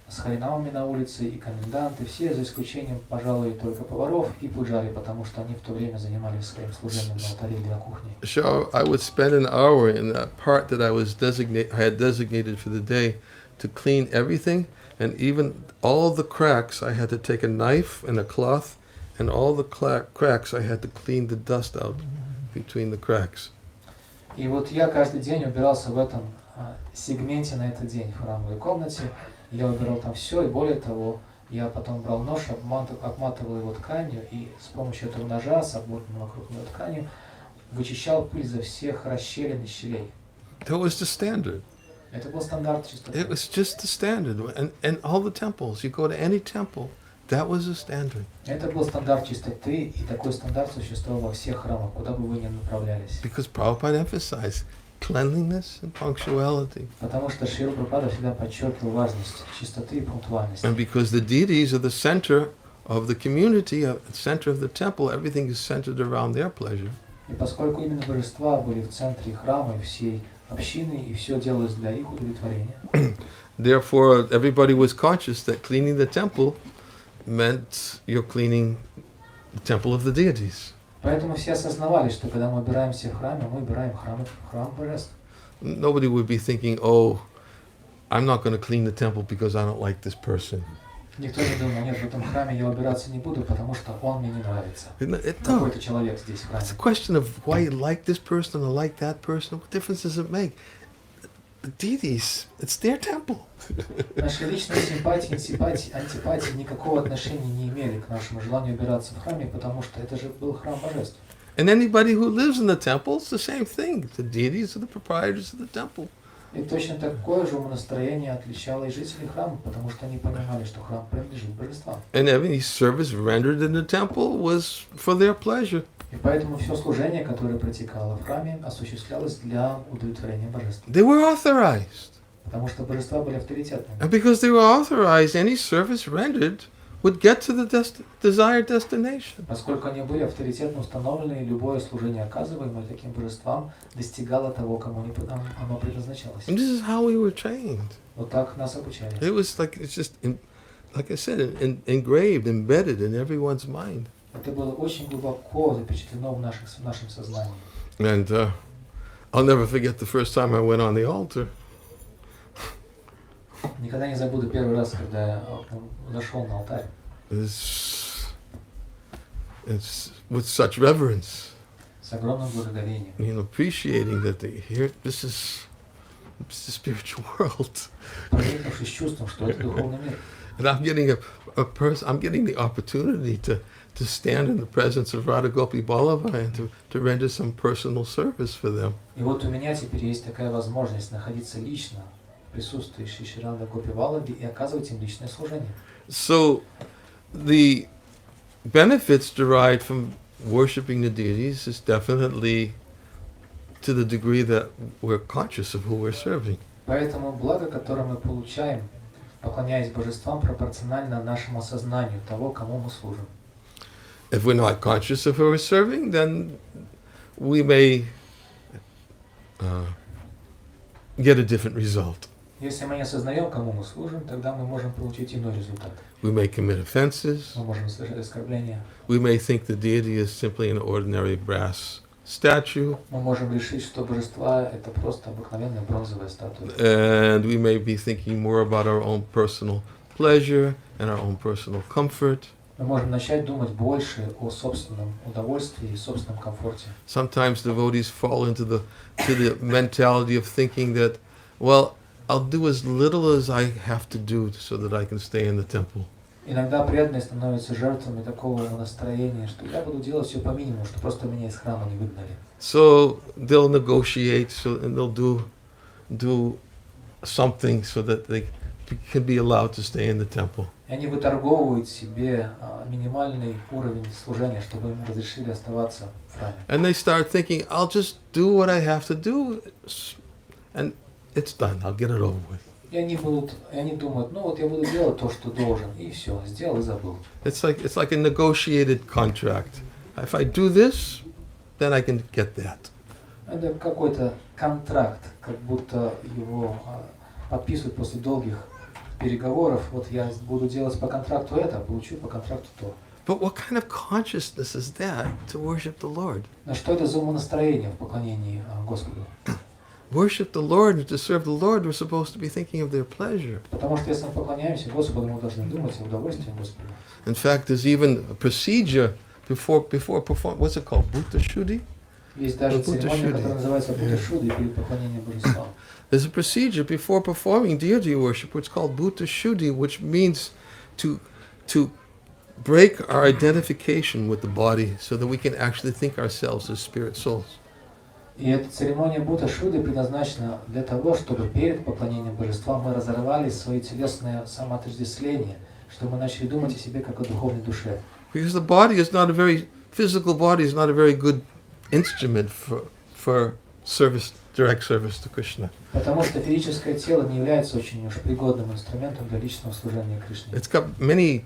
Speaker 1: с харинамами на улице, и коменданты, все, за исключением, пожалуй, только поваров и пуджари, потому что они в то время занимались своим служением на алтаре или на кухне.
Speaker 2: So I would spend an hour in that part that I had designated for the day to clean everything, and even all the cracks I had to take a knife and a cloth, and all the cracks I had to clean the dust out between the cracks.
Speaker 1: И вот я каждый день убирался в этом сегменте на этот день в храмовой комнате. Я убирал там все, и более того, я потом брал нож, обматывал его тканью, и с помощью этого ножа, с обмотанным вокруг него тканью, вычищал пыль за всех расщелин и щелей.
Speaker 2: That was the standard.
Speaker 1: Это был стандарт чистоты.
Speaker 2: It was just the standard. And all the temples, you go to any temple, that was the standard.
Speaker 1: Это был стандарт чистоты, и такой стандарт существовал во всех храмах, куда бы вы ни направлялись.
Speaker 2: Because Prabhupada emphasized cleanliness and punctuality.
Speaker 1: Потому что Шрила Прабхупада всегда подчеркивал важность чистоты и пунктуальности.
Speaker 2: And because the deities are the center of the community, the center of the temple, everything is centered around their pleasure.
Speaker 1: И поскольку именно божества были в центре храма и всей общины, и все делалось для их удовлетворения.
Speaker 2: Therefore, everybody was conscious that cleaning the temple meant you're cleaning the temple of the deities.
Speaker 1: Поэтому все осознавали, что когда мы убираемся в храме, мы убираем храм божеств.
Speaker 2: Nobody would be thinking, oh, I'm not going to clean the temple because I don't like this person.
Speaker 1: Никто не думал: нет, в этом храме я убираться не буду, потому что он мне не нравится.
Speaker 2: No,
Speaker 1: Какой-то человек здесь в храме.
Speaker 2: it's a question of why you like this person or like that person. What difference does it make? the deities, it's their temple.
Speaker 1: Наши личные симпатии, антипатии никакого отношения не имели к нашему желанию убираться в храме, потому что это же был храм божеств.
Speaker 2: And anybody who lives in the temple, it's the same thing. The deities are the proprietors of the temple.
Speaker 1: И точно такое же умонастроение отличало и жителей храма, потому что они понимали, что храм принадлежит божествам.
Speaker 2: And every service rendered in the temple was for their pleasure.
Speaker 1: И поэтому все служение, которое протекало в храме, осуществлялось для удовлетворения божеств.
Speaker 2: They were authorized.
Speaker 1: Потому что божества были авторитетными.
Speaker 2: And because they were authorized, any service rendered would get to the desired destination.
Speaker 1: Поскольку они были авторитетно установлены, любое служение, оказываемое таким божествам, достигало того, кому оно предназначалось.
Speaker 2: And this is how we were trained.
Speaker 1: Вот так нас обучали.
Speaker 2: It was like, it's just, like I said, engraved, embedded in everyone's mind.
Speaker 1: Это было очень глубоко запечатлено в нашем сознании.
Speaker 2: And I'll never forget the first time I went on the altar.
Speaker 1: Никогда не забуду первый раз, когда я зашел на алтарь.
Speaker 2: It's with such reverence.
Speaker 1: С огромным благоговением.
Speaker 2: You know, appreciating that this is the spiritual world.
Speaker 1: Проникнувшись чувством, что это духовный мир.
Speaker 2: And I'm getting I'm getting the opportunity to stand in the presence of Radha Gopi Ballabha and to render some personal service for them.
Speaker 1: И вот у меня теперь есть такая возможность находиться лично в присутствии Шри Рады Гопи Валлабхи и оказывать им личное служение.
Speaker 2: So the benefits derived from worshiping the deities is definitely to the degree that we're conscious of who we're serving.
Speaker 1: Поэтому благо, которое мы получаем, поклоняясь божествам, пропорционально нашему осознанию того, кому мы служим.
Speaker 2: If we're not conscious of who we're serving, then we may get a different result.
Speaker 1: Если мы не осознаем, кому мы служим, тогда мы можем получить иной результат.
Speaker 2: We may commit offenses.
Speaker 1: Мы можем совершать оскорбления.
Speaker 2: We may think the deity is simply an ordinary brass statue.
Speaker 1: Мы можем решить, что божества — это просто обыкновенная бронзовая статуя.
Speaker 2: And we may be thinking more about our own personal pleasure and our own personal comfort.
Speaker 1: Мы можем начать думать больше о собственном удовольствии и собственном комфорте.
Speaker 2: Sometimes devotees fall into the mentality of thinking that, well, I'll do as little as I have to do so that I can stay in the temple.
Speaker 1: Иногда преданные становятся жертвами такого настроения, что я буду делать все по минимуму, что просто меня из храма не выгнали.
Speaker 2: So they'll negotiate, and they'll do something so that they can be allowed to stay in the temple.
Speaker 1: И они выторговывают себе минимальный уровень служения, чтобы им разрешили оставаться в храме.
Speaker 2: And they start thinking, I'll just do what I have to do, and it's done. I'll get it over with.
Speaker 1: И они думают, ну вот я буду делать то, что должен, и все, сделал и забыл.
Speaker 2: It's like a negotiated contract. If I do this, then I can get that.
Speaker 1: Это какой-то контракт, как будто его подписывают после долгих переговоров. Вот я буду делать по контракту это, а получу по контракту то.
Speaker 2: But what kind of consciousness is that to worship the Lord?
Speaker 1: Но что это за умонастроение в поклонении Господу?
Speaker 2: Worship the Lord and to serve the Lord, we're supposed to be thinking of their pleasure.
Speaker 1: Потому что если мы поклоняемся Господу, мы должны думать о удовольствии Господа.
Speaker 2: In fact, there's even a procedure before perform. What's it called? Bhuta Shuddhi?
Speaker 1: Есть даже церемония, которая называется Бхута Шудди, перед поклонением божествам.
Speaker 2: There's a procedure before performing deity worship, which is called Bhuta Shuddhi, which means to break our identification with the body so that we can actually think ourselves as spirit souls.
Speaker 1: И эта церемония Бхута Шудди предназначена для того, чтобы перед поклонением божествам мы разорвали свои телесные самоотождествления, чтобы мы начали думать о себе как о духовной душе.
Speaker 2: Because the body is not a very physical body is not a very good instrument for service, direct service to Krishna.
Speaker 1: Потому что физическое тело не является очень уж пригодным инструментом для личного служения Кришне.
Speaker 2: It's got many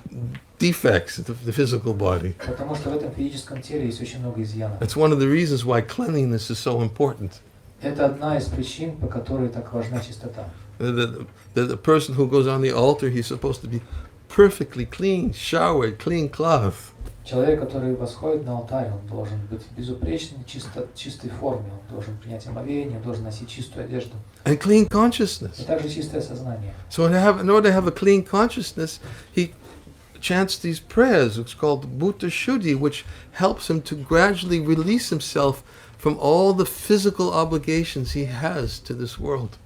Speaker 2: defects, the physical body.
Speaker 1: Потому что в этом физическом теле есть очень много изъянов.
Speaker 2: It's one of the reasons why cleanliness is so important.
Speaker 1: Это одна из причин, по которой так важна чистота.
Speaker 2: The person who goes on the altar, he's supposed to be perfectly clean, showered, clean cloth.
Speaker 1: Человек, который восходит на алтарь, он должен быть в безупречной, чистой форме, он должен принять омовение, он должен носить чистую одежду.
Speaker 2: And clean consciousness.
Speaker 1: И также чистое сознание.
Speaker 2: So in order to have a clean consciousness, he chants these prayers, it's called Bhuta Shuddhi, which helps him to gradually release himself from all the physical obligations he has to this world.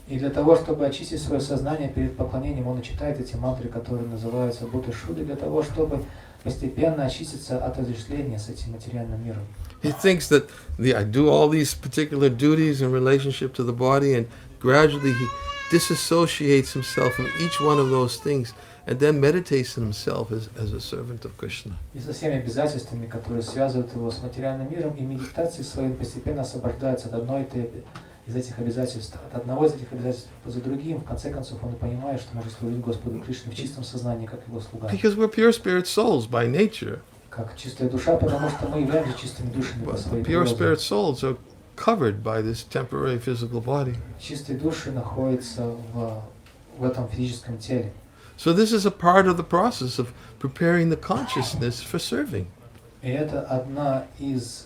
Speaker 1: И для того, чтобы очистить свое сознание перед поклонением, он и читает эти мантры, которые называются Будда Шуды, для того, чтобы постепенно очиститься от отождествления с этим материальным миром.
Speaker 2: He thinks that I do all these particular duties in relationship to the body, and gradually he disassociates himself from each one of those things, and then meditates on himself as a servant of Krishna.
Speaker 1: И со всеми обязательствами, которые связывают его с материальным миром, и медитации своей постепенно освобождается от из этих обязательств, от одного из этих обязательств за другим. В конце концов, он понимает, что может служить Господу Кришне в чистом сознании, как его слуга.
Speaker 2: Because we're pure spirit souls by nature.
Speaker 1: Как чистая душа, потому что мы являемся чистыми душами по своей
Speaker 2: Pure
Speaker 1: природе.
Speaker 2: spirit souls are covered by this temporary physical body.
Speaker 1: Чистые души находятся в этом физическом теле.
Speaker 2: So this is a part of the process of preparing the consciousness for serving.
Speaker 1: И это одна из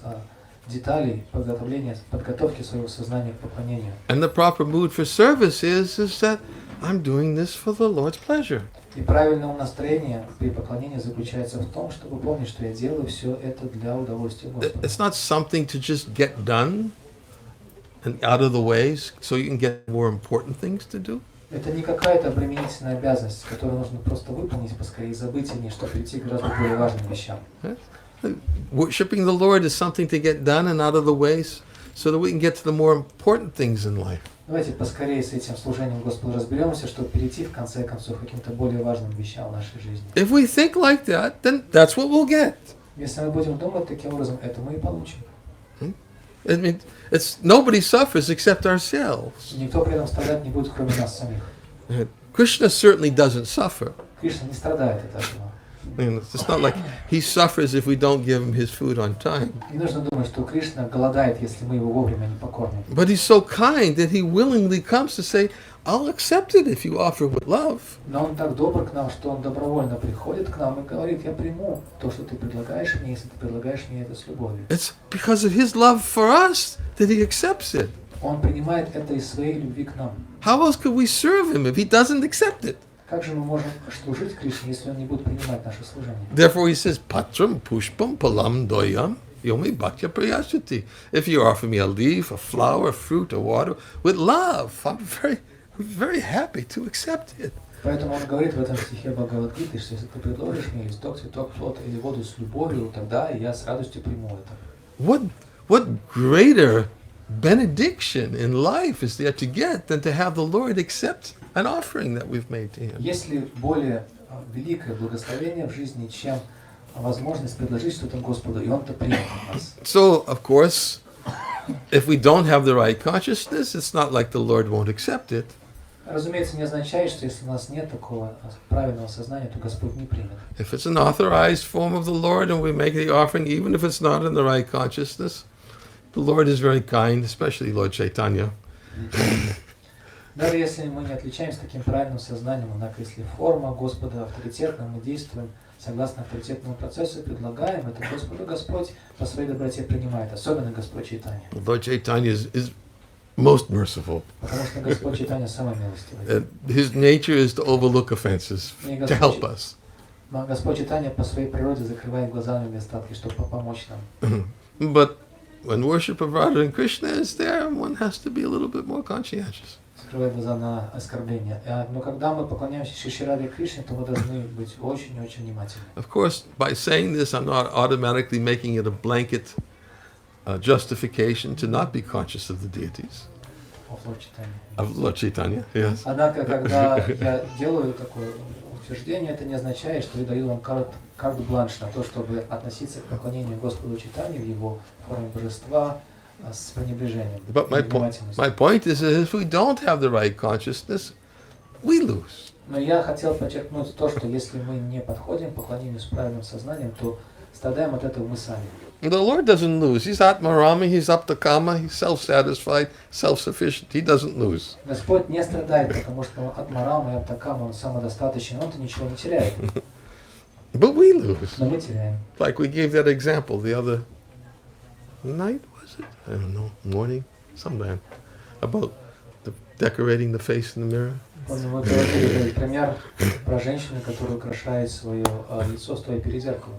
Speaker 1: деталей подготовки своего сознания к поклонению.
Speaker 2: And the proper mood for service is that I'm doing this for the Lord's pleasure.
Speaker 1: И правильное настроение при поклонении заключается в том, чтобы помнить, что я делаю все это для удовольствия Господа.
Speaker 2: It's not something to just get done and out of the way so you can get more important things to do.
Speaker 1: Это не какая-то обременительная обязанность, которую нужно просто выполнить поскорее и забыть о ней, чтобы прийти к гораздо более важным вещам.
Speaker 2: Worshipping the Lord is something to get done and out of the way so that we can get to the more important things in life.
Speaker 1: Давайте поскорее с этим служением Господу разберемся, чтобы перейти в конце концов к каким-то более важным вещам в нашей жизни.
Speaker 2: If we think like that, then that's what we'll get.
Speaker 1: Если мы будем думать таким образом, это мы и получим.
Speaker 2: I mean, nobody suffers except ourselves.
Speaker 1: Никто при этом страдать не будет, кроме нас самих.
Speaker 2: Krishna certainly doesn't suffer.
Speaker 1: Кришна не страдает от этого.
Speaker 2: It's not like he suffers if we don't give him his food on time.
Speaker 1: Не нужно думать, что Кришна голодает, если мы его вовремя не покормим.
Speaker 2: But he's so kind that he willingly comes to say, I'll accept it if you offer with love.
Speaker 1: Но он так добр к нам, что он добровольно приходит к нам и говорит: я приму то, что ты предлагаешь мне, если ты предлагаешь мне это с любовью.
Speaker 2: It's because of his love for us that he accepts it.
Speaker 1: Он принимает это из своей любви к нам.
Speaker 2: How else could we serve him if he doesn't accept it?
Speaker 1: Как же мы можем служить Кришне, если он не будет принимать наше служение?
Speaker 2: Therefore he says, Patram pushpam palam doyam yomi bhaktya prayasati. If you offer me a leaf, a flower, fruit, or water, with love, I'm very happy to accept it.
Speaker 1: Поэтому он говорит в этом стихе Бхагавад-Гиты, что если ты предложишь мне листок, цветок, плод или воду с любовью, тогда я с радостью приму это.
Speaker 2: What greater benediction in life is there to get than to have the Lord accept an offering that we've made to him?
Speaker 1: Есть ли более великое благословение в жизни, чем возможность предложить что-то Господу, и он-то примет нас?
Speaker 2: So, of course, if we don't have the right consciousness, it's not like the Lord won't accept it.
Speaker 1: Разумеется, не означает, что если у нас нет такого правильного сознания, то Господь не примет.
Speaker 2: If it's an authorized form of the Lord and we make the offering, even if it's not in the right consciousness, the Lord is very kind, especially Lord Chaitanya.
Speaker 1: Даже если мы не отличаемся таким правильным сознанием, однако если форма Господа авторитетна, мы действуем согласно авторитетному процессу и предлагаем это Господу, Господь по своей доброте принимает, особенно Господь Чайтанья.
Speaker 2: Lord Chaitanya is most merciful.
Speaker 1: Потому что Господь Чайтанья самый милостивый.
Speaker 2: His nature is to overlook offenses, to help us.
Speaker 1: Господь Чайтанья по своей природе закрывает глаза на недостатки, чтобы помочь нам.
Speaker 2: But when worship of Radha and Krishna is there, one has to be a little bit more conscientious.
Speaker 1: Закрывает глаза на оскорбления. Но когда мы поклоняемся Шри Раде Кришне, то мы должны быть очень-очень внимательны.
Speaker 2: Of course, by saying this, I'm not automatically making it a blanket justification to not be conscious of the deities. Of Lord Chaitanya, yes.
Speaker 1: Однако, когда я делаю такое утверждение, это не означает, что я даю вам карт-бланш на то, чтобы относиться к поклонению Господу Чайтаньи в его форме божества с пренебрежением.
Speaker 2: But my point is that if we don't have the right consciousness, we lose.
Speaker 1: Но я хотел подчеркнуть то, что если мы не подходим к поклонению с правильным сознанием, то страдаем от этого мы сами.
Speaker 2: The Lord doesn't lose. He's Atmarami, he's Aptakama, he's self-satisfied, self-sufficient. He doesn't lose.
Speaker 1: Господь не страдает, потому что Атмарама и Аптакама, он самодостаточен, он-то ничего не теряет.
Speaker 2: But we lose.
Speaker 1: Но мы теряем.
Speaker 2: Like we gave that example the other night, was it? I don't know, morning, sometime, about decorating the face in the mirror.
Speaker 1: Помню, мы приводили пример про женщину, которая украшает свое лицо, стоя перед зеркалом.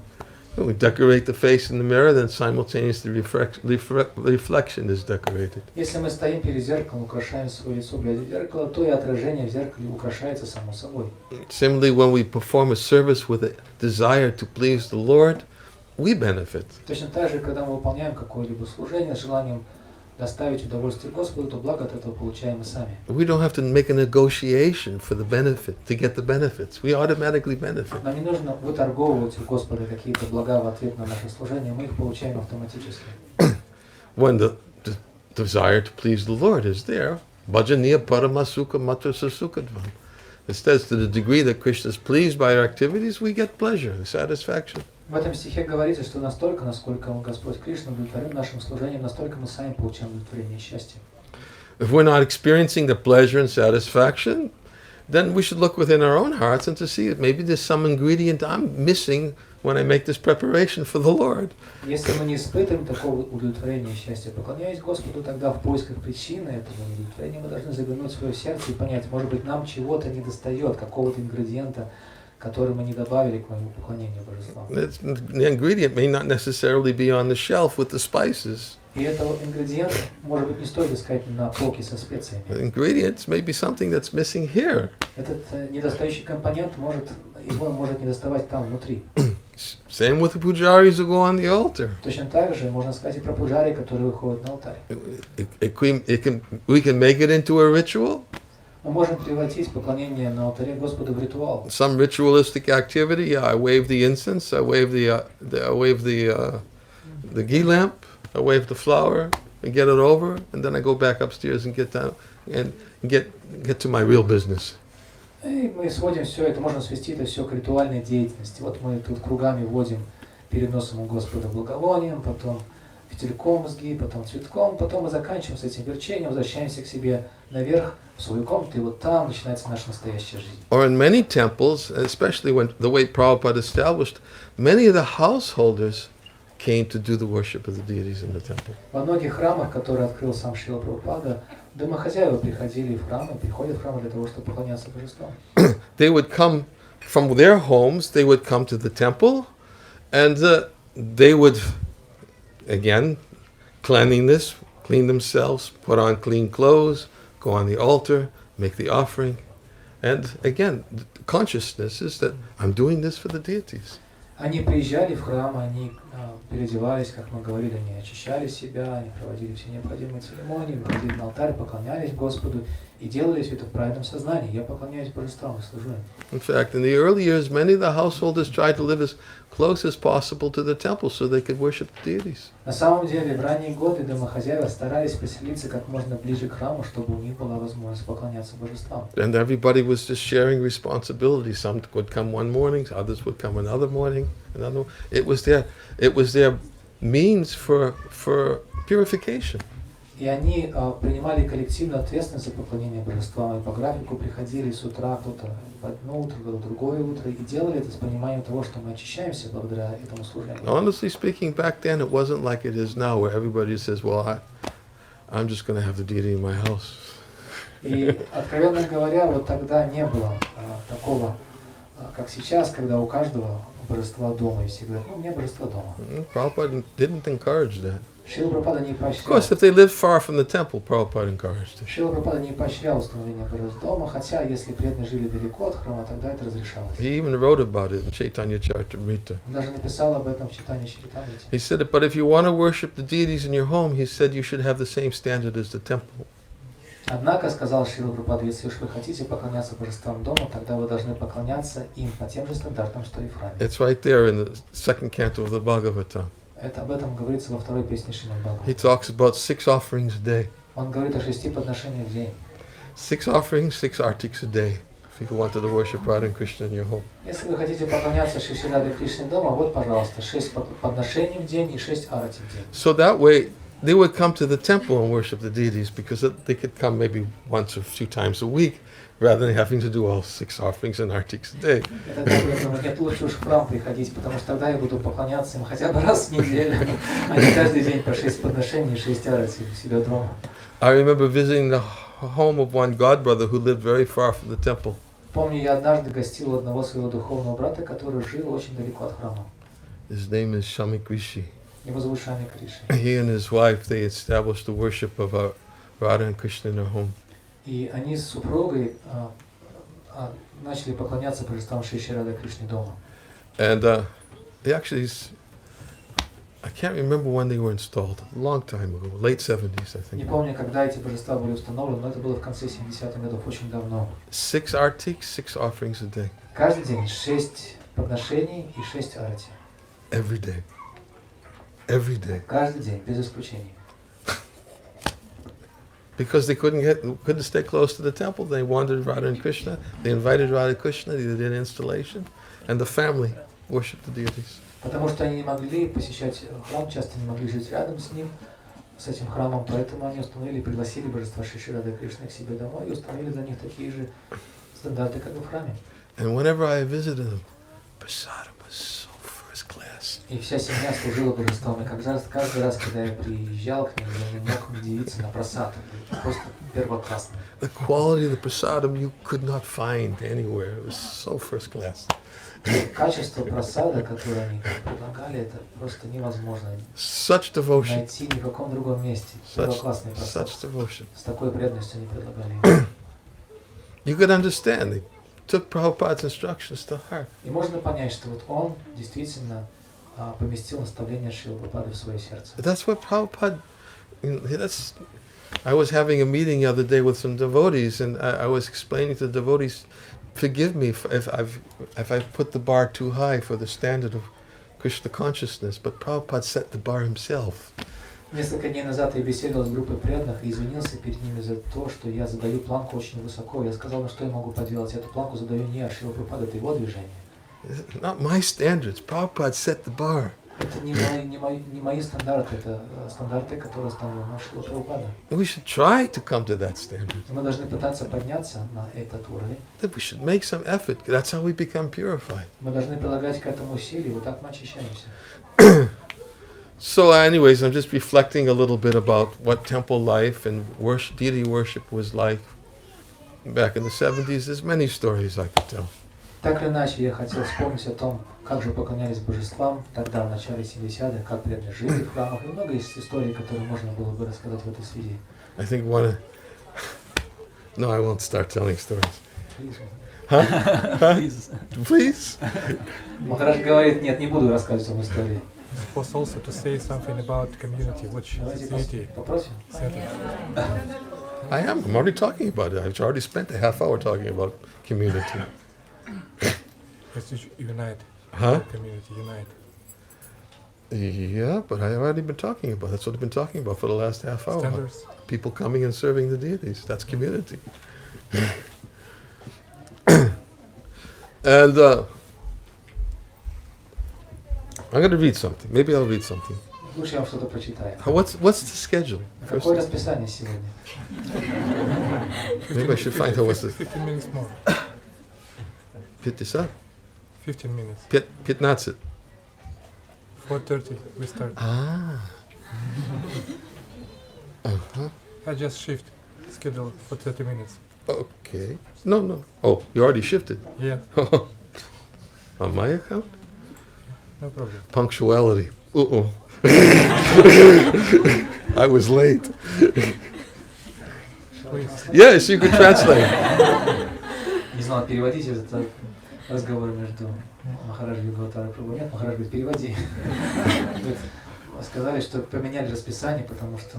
Speaker 2: We decorate the face in the mirror, then simultaneously reflection is decorated.
Speaker 1: Если мы стоим перед зеркалом, украшаем свое лицо, глядя в зеркало, то и отражение в зеркале украшается само собой.
Speaker 2: Similarly, when we perform a service with a desire to please the Lord, we benefit.
Speaker 1: Точно так же, когда мы выполняем какое-либо служение с желанием доставить удовольствие Господу, то благо от этого получаем мы сами.
Speaker 2: We don't have to make a negotiation for the benefit, to get the benefits. We automatically benefit.
Speaker 1: Нам не нужно выторговывать у Господа какие-то блага в ответ на наше служение, мы их получаем автоматически.
Speaker 2: When the desire to please the Lord is there, bhajaniya paramasuka matrasasukadvam. It says to the degree that Krishna is pleased by our activities, we get pleasure and satisfaction.
Speaker 1: В этом стихе говорится, что настолько, насколько Господь Кришна удовлетворен нашим служением, настолько мы сами получаем удовлетворение и счастье.
Speaker 2: If we're not experiencing the pleasure and satisfaction, then we should look within our own hearts and to see that maybe there's some ingredient I'm missing when I make this preparation for the Lord.
Speaker 1: Если мы не испытываем такого удовлетворения и счастья, поклоняясь Господу, тогда в поисках причины этого удовлетворения мы должны заглянуть в свое сердце и понять, может быть, нам чего-то недостает, какого-то ингредиента, который мы не добавили к моему поклонению Божеству.
Speaker 2: The ingredient may not necessarily be on the shelf with the spices.
Speaker 1: И этого ингредиента, может быть, не стоит искать на полке со специями.
Speaker 2: The ingredients may be something that's missing here.
Speaker 1: Этот недостающий компонент его может недоставать там, внутри.
Speaker 2: Same with the pujaris who go on the altar.
Speaker 1: Точно так же можно сказать и про пуджари, которые выходят на алтарь.
Speaker 2: We can make it into a ritual.
Speaker 1: Мы можем превратить поклонение на алтаре Господу в ритуал.
Speaker 2: Some ritualistic activity. Yeah, I wave the incense. I wave the ghee lamp. I wave the flower and get it over, and then I go back upstairs and get down and get to my real business.
Speaker 1: И мы сводим все это, можно свести это все к ритуальной деятельности. Вот мы тут кругами водим перед носом у Господа благовонием, потом фитильком с ги, потом цветком, потом мы заканчиваем с этим верчением, возвращаемся к себе наверх, в свою комнату, и вот там начинается наша настоящая жизнь.
Speaker 2: Or in many temples, especially when the way Prabhupada established, many of the householders came to do the worship of the deities in the temple.
Speaker 1: Во многих храмах, которые открыл сам Шрила Прабхупада, домохозяева приходили в храмы, приходят в храмы для того, чтобы поклоняться божествам.
Speaker 2: They would come from their homes, they would come to the temple, and they would, again, cleanliness, clean themselves, put on clean clothes, go on the altar, make the offering. And again, the consciousness is that I'm doing this for the deities.
Speaker 1: Они приезжали в храм, они переодевались, как мы говорили, они очищали себя, они проводили все необходимые церемонии, выходили на алтарь, поклонялись Господу и делали все это в правильном сознании. Я поклоняюсь божествам и служу им.
Speaker 2: In fact, in the early years, many of the householders tried to live as close as possible to the temple so they could worship the deities.
Speaker 1: На самом деле, в ранние годы домохозяева старались поселиться как можно ближе к храму, чтобы у них была возможность поклоняться божествам.
Speaker 2: And everybody was just sharing responsibility. Some would come one morning, others would come another morning. It was their means for purification.
Speaker 1: И они принимали коллективную ответственность за поклонение божествам, и по графику приходили с утра, кто-то в одно утро, кто-то в другое утро, и делали это с пониманием того, что мы очищаемся благодаря этому служению.
Speaker 2: Honestly speaking, back then it wasn't like it is now, where everybody says, well, I'm just going to have the deity in my house.
Speaker 1: И, откровенно говоря, вот тогда не было такого, как сейчас, когда у каждого божества дома, и все говорят, у меня божество дома.
Speaker 2: Prabhupada didn't encourage that.
Speaker 1: Шрила Прабхупада не
Speaker 2: Of
Speaker 1: поощрял.
Speaker 2: course, if they lived far from the temple, Prabhupada encouraged it.
Speaker 1: Шрила Прабхупада не поощрял установление божеств дома, хотя если преданные жили далеко от храма, тогда это разрешалось.
Speaker 2: He even wrote about it in Chaitanya Charitamrita.
Speaker 1: Он даже написал об этом в читании Чаритамрити.
Speaker 2: He said, but if you want to worship the deities in your home, he said you should have the same standard as the temple.
Speaker 1: Однако, сказал Шрила Прабхупада, если уж вы хотите поклоняться божествам дома, тогда вы должны поклоняться им по тем же стандартам, что и в храме.
Speaker 2: It's right there in the second canto of the Bhagavatam.
Speaker 1: Это об этом говорится во второй песне Шримад
Speaker 2: He
Speaker 1: Бхагавата.
Speaker 2: talks about 6 offerings a day.
Speaker 1: Он говорит о 6 подношениях в день.
Speaker 2: 6 offerings, 6 artics a day. If you wanted to worship Radha and Krishna in your home.
Speaker 1: Если вы хотите поклоняться Шри Раде Кришне дома, вот, пожалуйста, 6 подношений в день и 6 арати в день.
Speaker 2: So that way, they would come to the temple and worship the deities because they could come maybe once or 2 times a week rather than having to do all 6 offerings and artics a day.
Speaker 1: Это так, я думаю, нет, лучше уж в храм приходить, потому что тогда я буду поклоняться им хотя бы раз в неделю, а не каждый день по 6 подношений и 6 арати у себя дома.
Speaker 2: I remember visiting the home of one godbrother who lived very far from the temple.
Speaker 1: Помню, я однажды гостил у одного своего духовного брата, который жил очень далеко от храма.
Speaker 2: His name is Shami Krishi.
Speaker 1: Его зовут Шами Криши.
Speaker 2: He and his wife, they established the worship of Radha and Krishna in their home.
Speaker 1: И они с супругой начали поклоняться божествам Шри Шри Рады Кришны дома.
Speaker 2: And they actually, I can't remember when they were installed, a long time ago, late 70s, I
Speaker 1: Не
Speaker 2: think.
Speaker 1: помню, когда эти божества были установлены, но это было в конце 70-х годов, очень давно.
Speaker 2: 6 artiks, 6 offerings a day.
Speaker 1: Каждый день 6 подношений и 6 арати.
Speaker 2: Every day. Every day.
Speaker 1: Каждый день, без исключения.
Speaker 2: Because they couldn't stay close to the temple, they wandered Radha and Krishna, they invited Radha and Krishna, they did an installation, and the family worshipped the deities.
Speaker 1: Потому что они не могли посещать храм, часто не могли жить рядом с ним, с этим храмом, поэтому они установили, пригласили божества Шри Шри Рады Кришны к себе домой и установили для них такие же стандарты, как и в храме.
Speaker 2: And whenever I visited them, prasadam was so first class.
Speaker 1: И вся семья служила божествам, и каждый раз, когда я приезжал к ним, я не мог удивиться на просад, просто первоклассно.
Speaker 2: The quality of the prasadam you could not find anywhere. It was so first class.
Speaker 1: Качество просада, которое они предлагали, это просто невозможно
Speaker 2: Such devotion.
Speaker 1: найти ни в каком другом месте. Первоклассный просад.
Speaker 2: Such devotion.
Speaker 1: С такой преданностью они предлагали.
Speaker 2: You could understand. They took Prabhupada's instructions to heart.
Speaker 1: И можно понять, что вот он действительно поместил наставление Шрилы Прабхупады в свое сердце.
Speaker 2: That's what Prabhupada. I was having a meeting the other day with some devotees, and I was explaining to the devotees, forgive me if I've put the bar too high for the standard of Krishna consciousness, but Prabhupada set the bar himself.
Speaker 1: Несколько дней назад я беседовал с группой преданных и извинился перед ними за то, что я задаю планку очень высоко. Я сказал, ну что я могу поделать? Эту планку задаю не я, Шрила Прабхупада, это его движение.
Speaker 2: Not my standards. Prabhupada set the bar.
Speaker 1: Это не мои стандарты, это стандарты, которые установил Шрила Прабхупада.
Speaker 2: We should try to come to that standard.
Speaker 1: Мы должны пытаться подняться на этот уровень.
Speaker 2: That we should make some effort. That's how we become purified.
Speaker 1: Мы должны прилагать к этому усилия, вот так мы очищаемся.
Speaker 2: So anyways, I'm just reflecting a little bit about what temple life and deity worship was like back in the 70s. There's many stories I could tell.
Speaker 1: Так или иначе, я хотел вспомнить о том, как же поклонялись божествам тогда, в начале 70-х, как преданные жили в храмах. И много есть историй, которые можно было бы рассказать в этой связи.
Speaker 2: I think No, I won't start telling stories.
Speaker 1: Please.
Speaker 2: Huh? Please?
Speaker 1: Махарадж говорит, нет, не буду рассказывать вам истории.
Speaker 3: Supposed also to say something about community, which
Speaker 1: Давайте
Speaker 3: society
Speaker 1: попросим.
Speaker 3: center.
Speaker 2: I am. I'm already talking about it. I've already spent a half hour talking about community.
Speaker 3: Just to unite
Speaker 2: Huh?
Speaker 3: the community, unite.
Speaker 2: Yeah, but I've already been talking about. That's what I've been talking about for the last half hour.
Speaker 3: Standards.
Speaker 2: People coming and serving the deities. That's community. And I'm going to read something. Maybe I'll read something.
Speaker 1: Лучше я вам что-то прочитаю.
Speaker 2: What's the schedule?
Speaker 1: Какое расписание сегодня?
Speaker 2: Maybe I should find out what's the
Speaker 3: 15 minutes more.
Speaker 2: 50.
Speaker 3: 15 minutes.
Speaker 2: 15.
Speaker 3: 4:30 we start.
Speaker 2: Ah. Uh-huh.
Speaker 3: I just shift schedule for 30 minutes.
Speaker 2: Okay. No. Oh, you already shifted.
Speaker 3: Yeah,
Speaker 2: On my account?
Speaker 3: no problem.
Speaker 2: Punctuality. Uh-oh. I was late.
Speaker 3: Please.
Speaker 2: Yes, you could translate.
Speaker 1: Не знал, переводить этот разговор между Махараджем и Гаватарой Прабху. Нет, Махарадж говорит, переводи. Сказали, что поменяли расписание, потому что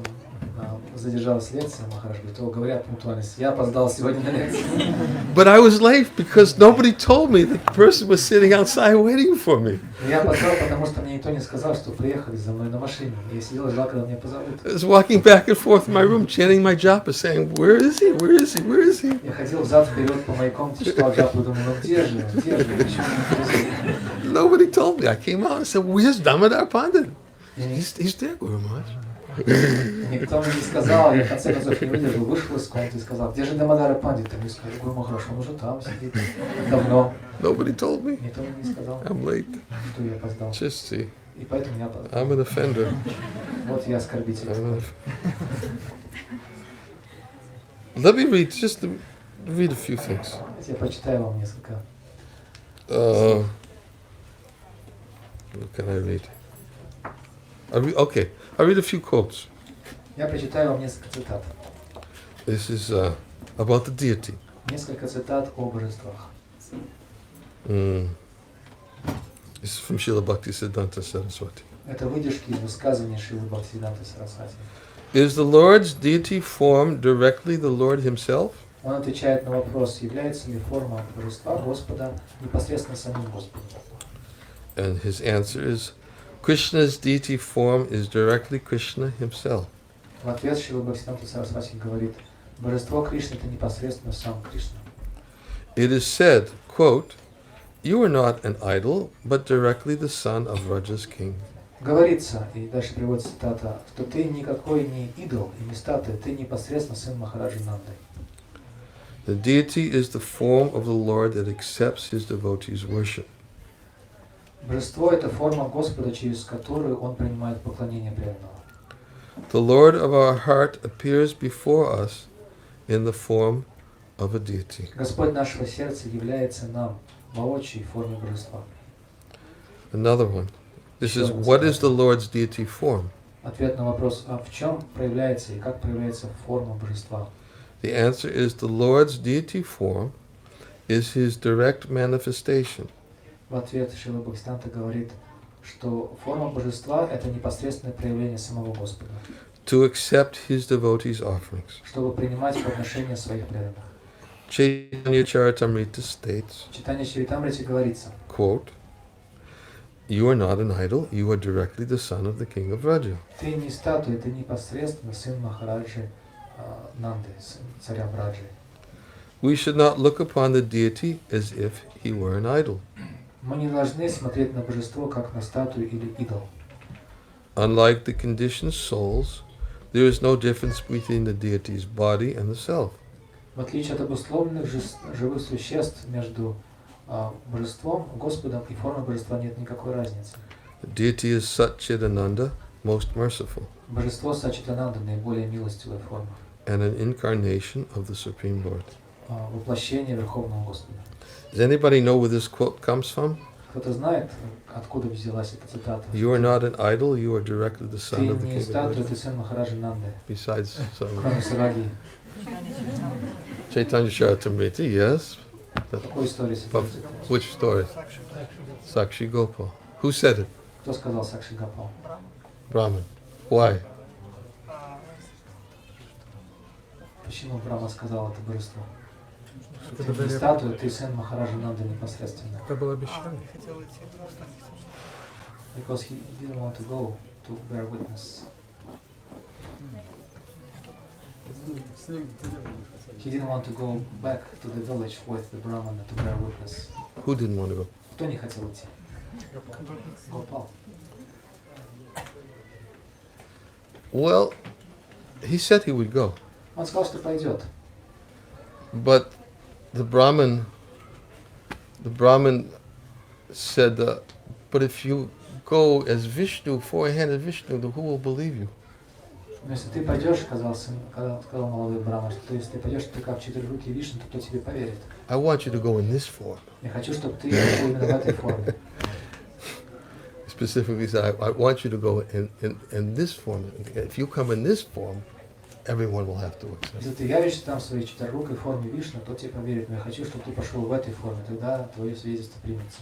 Speaker 1: задержалась лекция. Махарадж говорит, говорят пунктуальность. Я опоздал сегодня на лекцию.
Speaker 2: But I was late because nobody told me the person was sitting outside waiting for me.
Speaker 1: Я опоздал, потому что мне никто не сказал, что приехали за мной на машине. Я сидел и ждал, когда меня позовут.
Speaker 2: I was walking back and forth in my room chanting my japa, saying, where is he? Where is he? Where is he?
Speaker 1: Я ходил взад-вперед по моей комнате, читал джапу и думал, ну где же, почему не
Speaker 2: Nobody told me. I came out and said, where's Damodar Pandit? He's there, Guru Maharaj.
Speaker 1: Никто мне не сказал, я в конце концов не выдержал, вышел из комнаты и сказал, где же Дамодара Пандит? Мне сказали, Гуру Махарадж, он уже там сидит, давно.
Speaker 2: Nobody told me.
Speaker 1: Никто мне не сказал,
Speaker 2: I'm late.
Speaker 1: что я опоздал.
Speaker 2: Just see.
Speaker 1: И поэтому я опоздал.
Speaker 2: I'm an offender.
Speaker 1: Вот я оскорбитель.
Speaker 2: Let me read a few things.
Speaker 1: Я прочитаю вам несколько.
Speaker 2: What can I read? Okay, I'll read a few quotes.
Speaker 1: Я прочитаю вам несколько цитат.
Speaker 2: This is about the deity.
Speaker 1: Несколько цитат о божествах.
Speaker 2: This is from Srila Bhактиведанты Свами.
Speaker 1: Это выдержки из высказываний Шрилы Бхактиведанты Сарасвати.
Speaker 2: Is the Lord's deity form directly the Lord Himself?
Speaker 1: Он отвечает на вопрос, является ли форма божества Господа непосредственно самим Господом.
Speaker 2: And his answer is, Krishna's deity form is directly Krishna Himself.
Speaker 1: В ответ Шрила Бхактиведанты Сарасвати говорит, божество Кришны это непосредственно сам Кришна.
Speaker 2: It is said, quote, you are not an idol, but directly the son of Raja's king.
Speaker 1: Говорится, и дальше приводится цитата, что ты никакой не идол и не статуя, ты непосредственно сын Махараджи Нанды.
Speaker 2: The deity is the form of the Lord that accepts His devotees' worship.
Speaker 1: Божество это форма Господа, через которую Он принимает поклонение преданного.
Speaker 2: The Lord of our heart appears before us in the form of a deity.
Speaker 1: Господь нашего сердца является нам воочию в форме божества.
Speaker 2: Another one. This is, what is the Lord's deity form?
Speaker 1: Ответ на вопрос, а в чем проявляется и как проявляется форма божества?
Speaker 2: The answer is the Lord's deity form is His direct manifestation.
Speaker 1: В ответ Шрила Бхактивиданта говорит, что форма божества это непосредственное проявление самого Господа.
Speaker 2: To accept His devotees' offerings.
Speaker 1: Чтобы принимать подношения своих преданных.
Speaker 2: Chaitanya Charitamrita states,
Speaker 1: В Чайтанья Чаритамрите говорится,
Speaker 2: quote, you are not an idol, you are directly the son of the king of Raja.
Speaker 1: ты не статуя, ты непосредственно сын Махараджи Нанды, царя Браджи.
Speaker 2: We should not look upon the deity as if he were an idol.
Speaker 1: Мы не должны смотреть на божество как на статую или идол.
Speaker 2: Unlike the conditioned souls, there is no difference between the deity's body and the self.
Speaker 1: В отличие от обусловленных живых существ между божеством, Господом и формой божества нет никакой разницы.
Speaker 2: The deity is Satchidananda, most merciful,
Speaker 1: Божество Сачитананда наиболее милостивая форма.
Speaker 2: and an incarnation of the Supreme Lord.
Speaker 1: Воплощение Верховного Господа.
Speaker 2: Does anybody know where this quote comes from?
Speaker 1: Кто-то знает, откуда взялась эта цитата?
Speaker 2: You are not an idol, you are directly the son of the
Speaker 1: Ты не
Speaker 2: king of
Speaker 1: статуя,
Speaker 2: Raja.
Speaker 1: ты сын Махараджи Нанды.
Speaker 2: Besides some
Speaker 1: Кроме Сараги.
Speaker 2: Chaitanya Charitamrita, yes.
Speaker 1: Какой истории
Speaker 2: But
Speaker 1: цитируется?
Speaker 2: which story? Sakshi Gopal. Who said it?
Speaker 1: Кто сказал Сакши Гопал?
Speaker 2: Brahman. Why?
Speaker 1: Почему Брахма сказал это божество?
Speaker 3: Это
Speaker 1: Ты не
Speaker 3: были-
Speaker 1: статуя, ты сын Махараджи Нанды непосредственно.
Speaker 3: Это было обещание.
Speaker 1: Because he didn't want to go to bear witness. He didn't want to go back to the village with the Brahman to bear witness.
Speaker 2: Who didn't want to go?
Speaker 1: Кто не хотел идти? Гопал.
Speaker 2: Well, he said he would go.
Speaker 1: Он сказал, что пойдет.
Speaker 2: But the Brahmin said, but if you go as Vishnu, four-handed Vishnu, then who will believe you?
Speaker 1: Но если ты пойдешь, сказал молодой Брахма, что если ты пойдешь, ты как четырехрукий Вишну, то кто тебе поверит?
Speaker 2: I want you to go in this form.
Speaker 1: Я хочу, чтобы ты был именно в этой форме.
Speaker 2: Specifically said, I want you to go in this form. If you come in this form, everyone will have to accept.
Speaker 1: Если ты явишься там в своей четырехрукой форме Вишну, то тебе поверит. Но я хочу, чтобы ты пошел в этой форме, тогда твое свидетельство примется.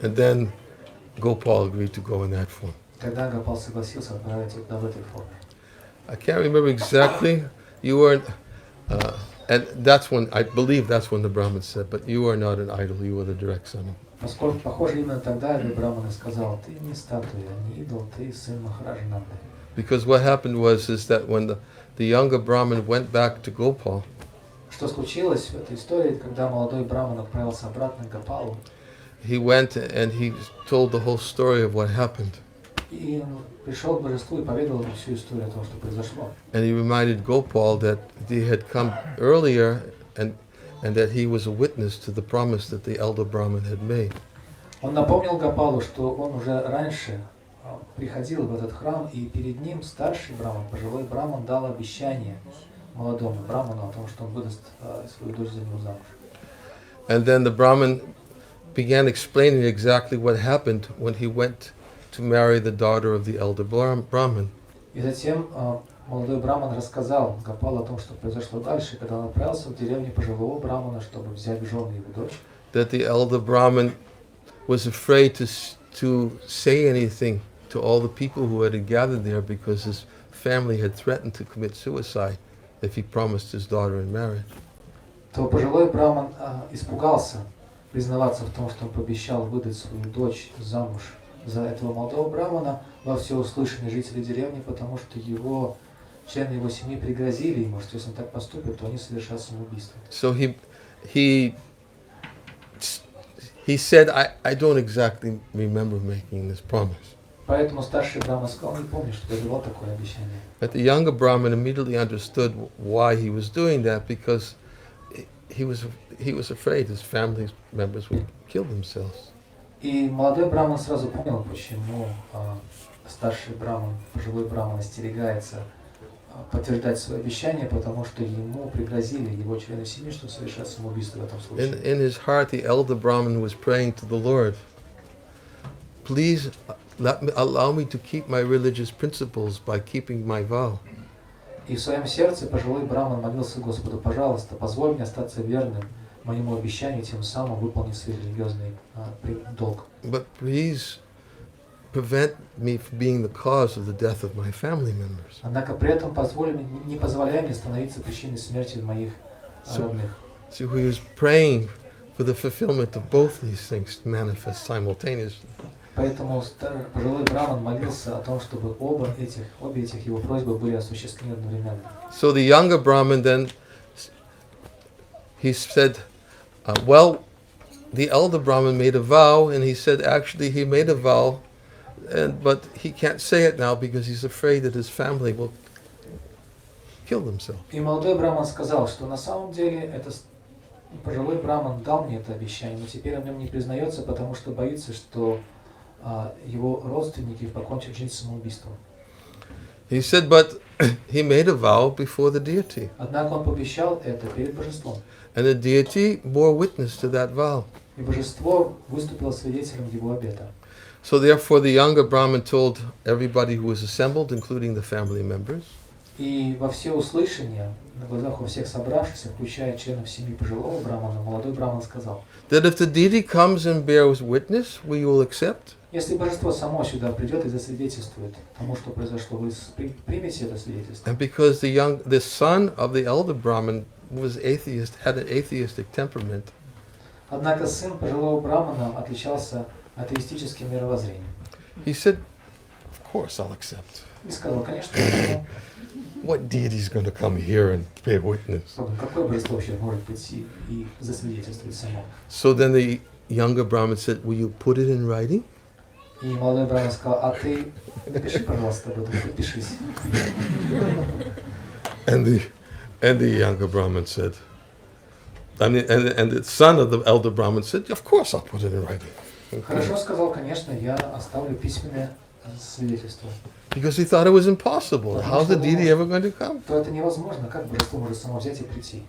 Speaker 2: And then Gopal agreed to go in that form.
Speaker 1: Тогда Гопал согласился отправиться туда в этой форме.
Speaker 2: I can't remember exactly. You weren't, and that's when, I believe that's when the Brahmin said, but you are not an idol, you are the direct son.
Speaker 1: Поскольку, похоже, именно тогда Брахман сказал, ты не статуя, не идол, ты сын Махараджи Нанды.
Speaker 2: Because what happened was that when the younger Brahmin went back to Gopal,
Speaker 1: Что случилось в этой истории, когда молодой Брахман отправился обратно к Гопалу,
Speaker 2: he went and he told the whole story of what happened.
Speaker 1: и он пришел к божеству и поведал ему всю историю о том, что произошло.
Speaker 2: And he reminded Gopal that they had come earlier and that he was a witness to the promise that the elder Brahmin had made.
Speaker 1: Он напомнил Гопалу, что он уже раньше приходил в этот храм, и перед ним старший Брахман, пожилой Брахман, дал обещание молодому Брахману о том, что он выдаст свою дочь за него замуж.
Speaker 2: And then the Brahmin began explaining exactly what happened when he went to marry the daughter of the elder Brahmin.
Speaker 1: И затем молодой браман рассказал Гопалу о том, что произошло дальше, когда он отправился в деревню пожилого брамана, чтобы взять в жены его дочь.
Speaker 2: That the elder Brahmin was afraid to say anything to all the people who had gathered there because his family had threatened to commit suicide if he promised his daughter in marriage.
Speaker 1: То пожилой браман испугался признаваться в том, что он пообещал выдать свою дочь замуж за этого молодого брамана во всеуслышание жителей деревни, потому что члены его семьи пригрозили ему, что если он так поступит, то они совершат самоубийство.
Speaker 2: So he said, I don't exactly remember making this promise.
Speaker 1: Поэтому старший браман сказал, не помню, что я давал такое обещание.
Speaker 2: But the younger Brahmin immediately understood why he was doing that, because he was afraid his family members would kill themselves.
Speaker 1: И молодой браман сразу понял, почему старший браман, пожилой браман остерегается подтверждать свое обещание, потому что ему пригрозили его члены семьи, что совершат самоубийство в этом случае.
Speaker 2: In his heart, the elder Brahmin was praying to the Lord, please allow me to keep my religious principles by keeping my vow.
Speaker 1: И в своем сердце пожилой браман молился Господу, пожалуйста, позволь мне остаться верным моему обещанию, тем самым выполнив свой религиозный долг.
Speaker 2: But please prevent me from being the cause of the death of my family members.
Speaker 1: Однако при этом не позволяй мне становиться причиной смерти моих родных.
Speaker 2: So he was praying for the fulfillment of both these things to manifest simultaneously.
Speaker 1: Поэтому пожилой браман молился о том, чтобы обе этих его просьбы были осуществлены одновременно.
Speaker 2: So the younger Brahmin then, he said, well, the elder Brahmin made a vow, and he said actually he made a vow, but he can't say it now because he's afraid that his family will kill themselves.
Speaker 1: И молодой браман сказал, что на самом деле пожилой браман дал мне это обещание, но теперь он в нем не признается, потому что боится, что его родственники покончат жизнь самоубийством.
Speaker 2: He said, but he made a vow before the deity.
Speaker 1: Однако он пообещал это перед божеством.
Speaker 2: And the deity bore witness to that vow.
Speaker 1: И божество выступило свидетелем его обета.
Speaker 2: So therefore the younger Brahmin told everybody who was assembled, including the family members,
Speaker 1: И во всеуслышание, на глазах у всех собравшихся, включая членов семьи пожилого брамана, молодой браман сказал,
Speaker 2: that if the deity comes and bears witness, we will accept.
Speaker 1: если божество само сюда придет и засвидетельствует тому, что произошло, вы примете это свидетельство.
Speaker 2: And because the son of the elder Brahmin was atheist, had an atheistic temperament,
Speaker 1: Однако сын пожилого брамана отличался атеистическим мировоззрением.
Speaker 2: he said, of course I'll accept.
Speaker 1: И сказал, конечно,
Speaker 2: What deity is going to come here and bear witness?
Speaker 1: какое божество вообще может прийти и засвидетельствовать само?
Speaker 2: So then the younger Brahmin said, will you put it in writing?
Speaker 1: И молодой браман сказал, а ты напиши, пожалуйста, об этом, подпишись.
Speaker 2: And the younger Brahmin said, and the son of the elder Brahmin said, of course I'll put it in writing.
Speaker 1: Хорошо, сказал, конечно, я оставлю письменное свидетельство.
Speaker 2: Because he thought it was impossible. How's the deity ever going to come?
Speaker 1: То это невозможно, как божество может само взять и прийти.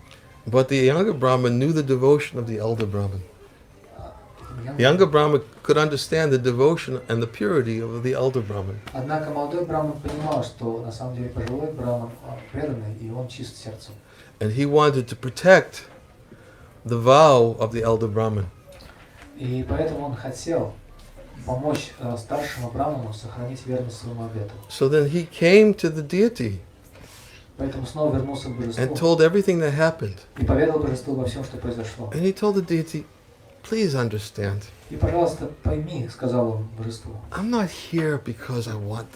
Speaker 2: But the younger Brahmin knew the devotion of the elder Brahmin. The younger Brahmin could understand the devotion and the purity of the elder Brahmin.
Speaker 1: Однако молодой браман понимал, что на самом деле пожилой браман преданный, и он чист сердцем.
Speaker 2: And he wanted to protect the vow of the elder Brahmin.
Speaker 1: И поэтому он хотел помочь старшему браману сохранить верность своему обету.
Speaker 2: So then he came to the deity
Speaker 1: Поэтому снова вернулся к
Speaker 2: and
Speaker 1: божеству
Speaker 2: told everything that happened.
Speaker 1: и поведал божеству обо всем, что произошло.
Speaker 2: And he told the deity, please understand,
Speaker 1: И, пожалуйста, пойми, сказал он божеству,
Speaker 2: I'm not here because I want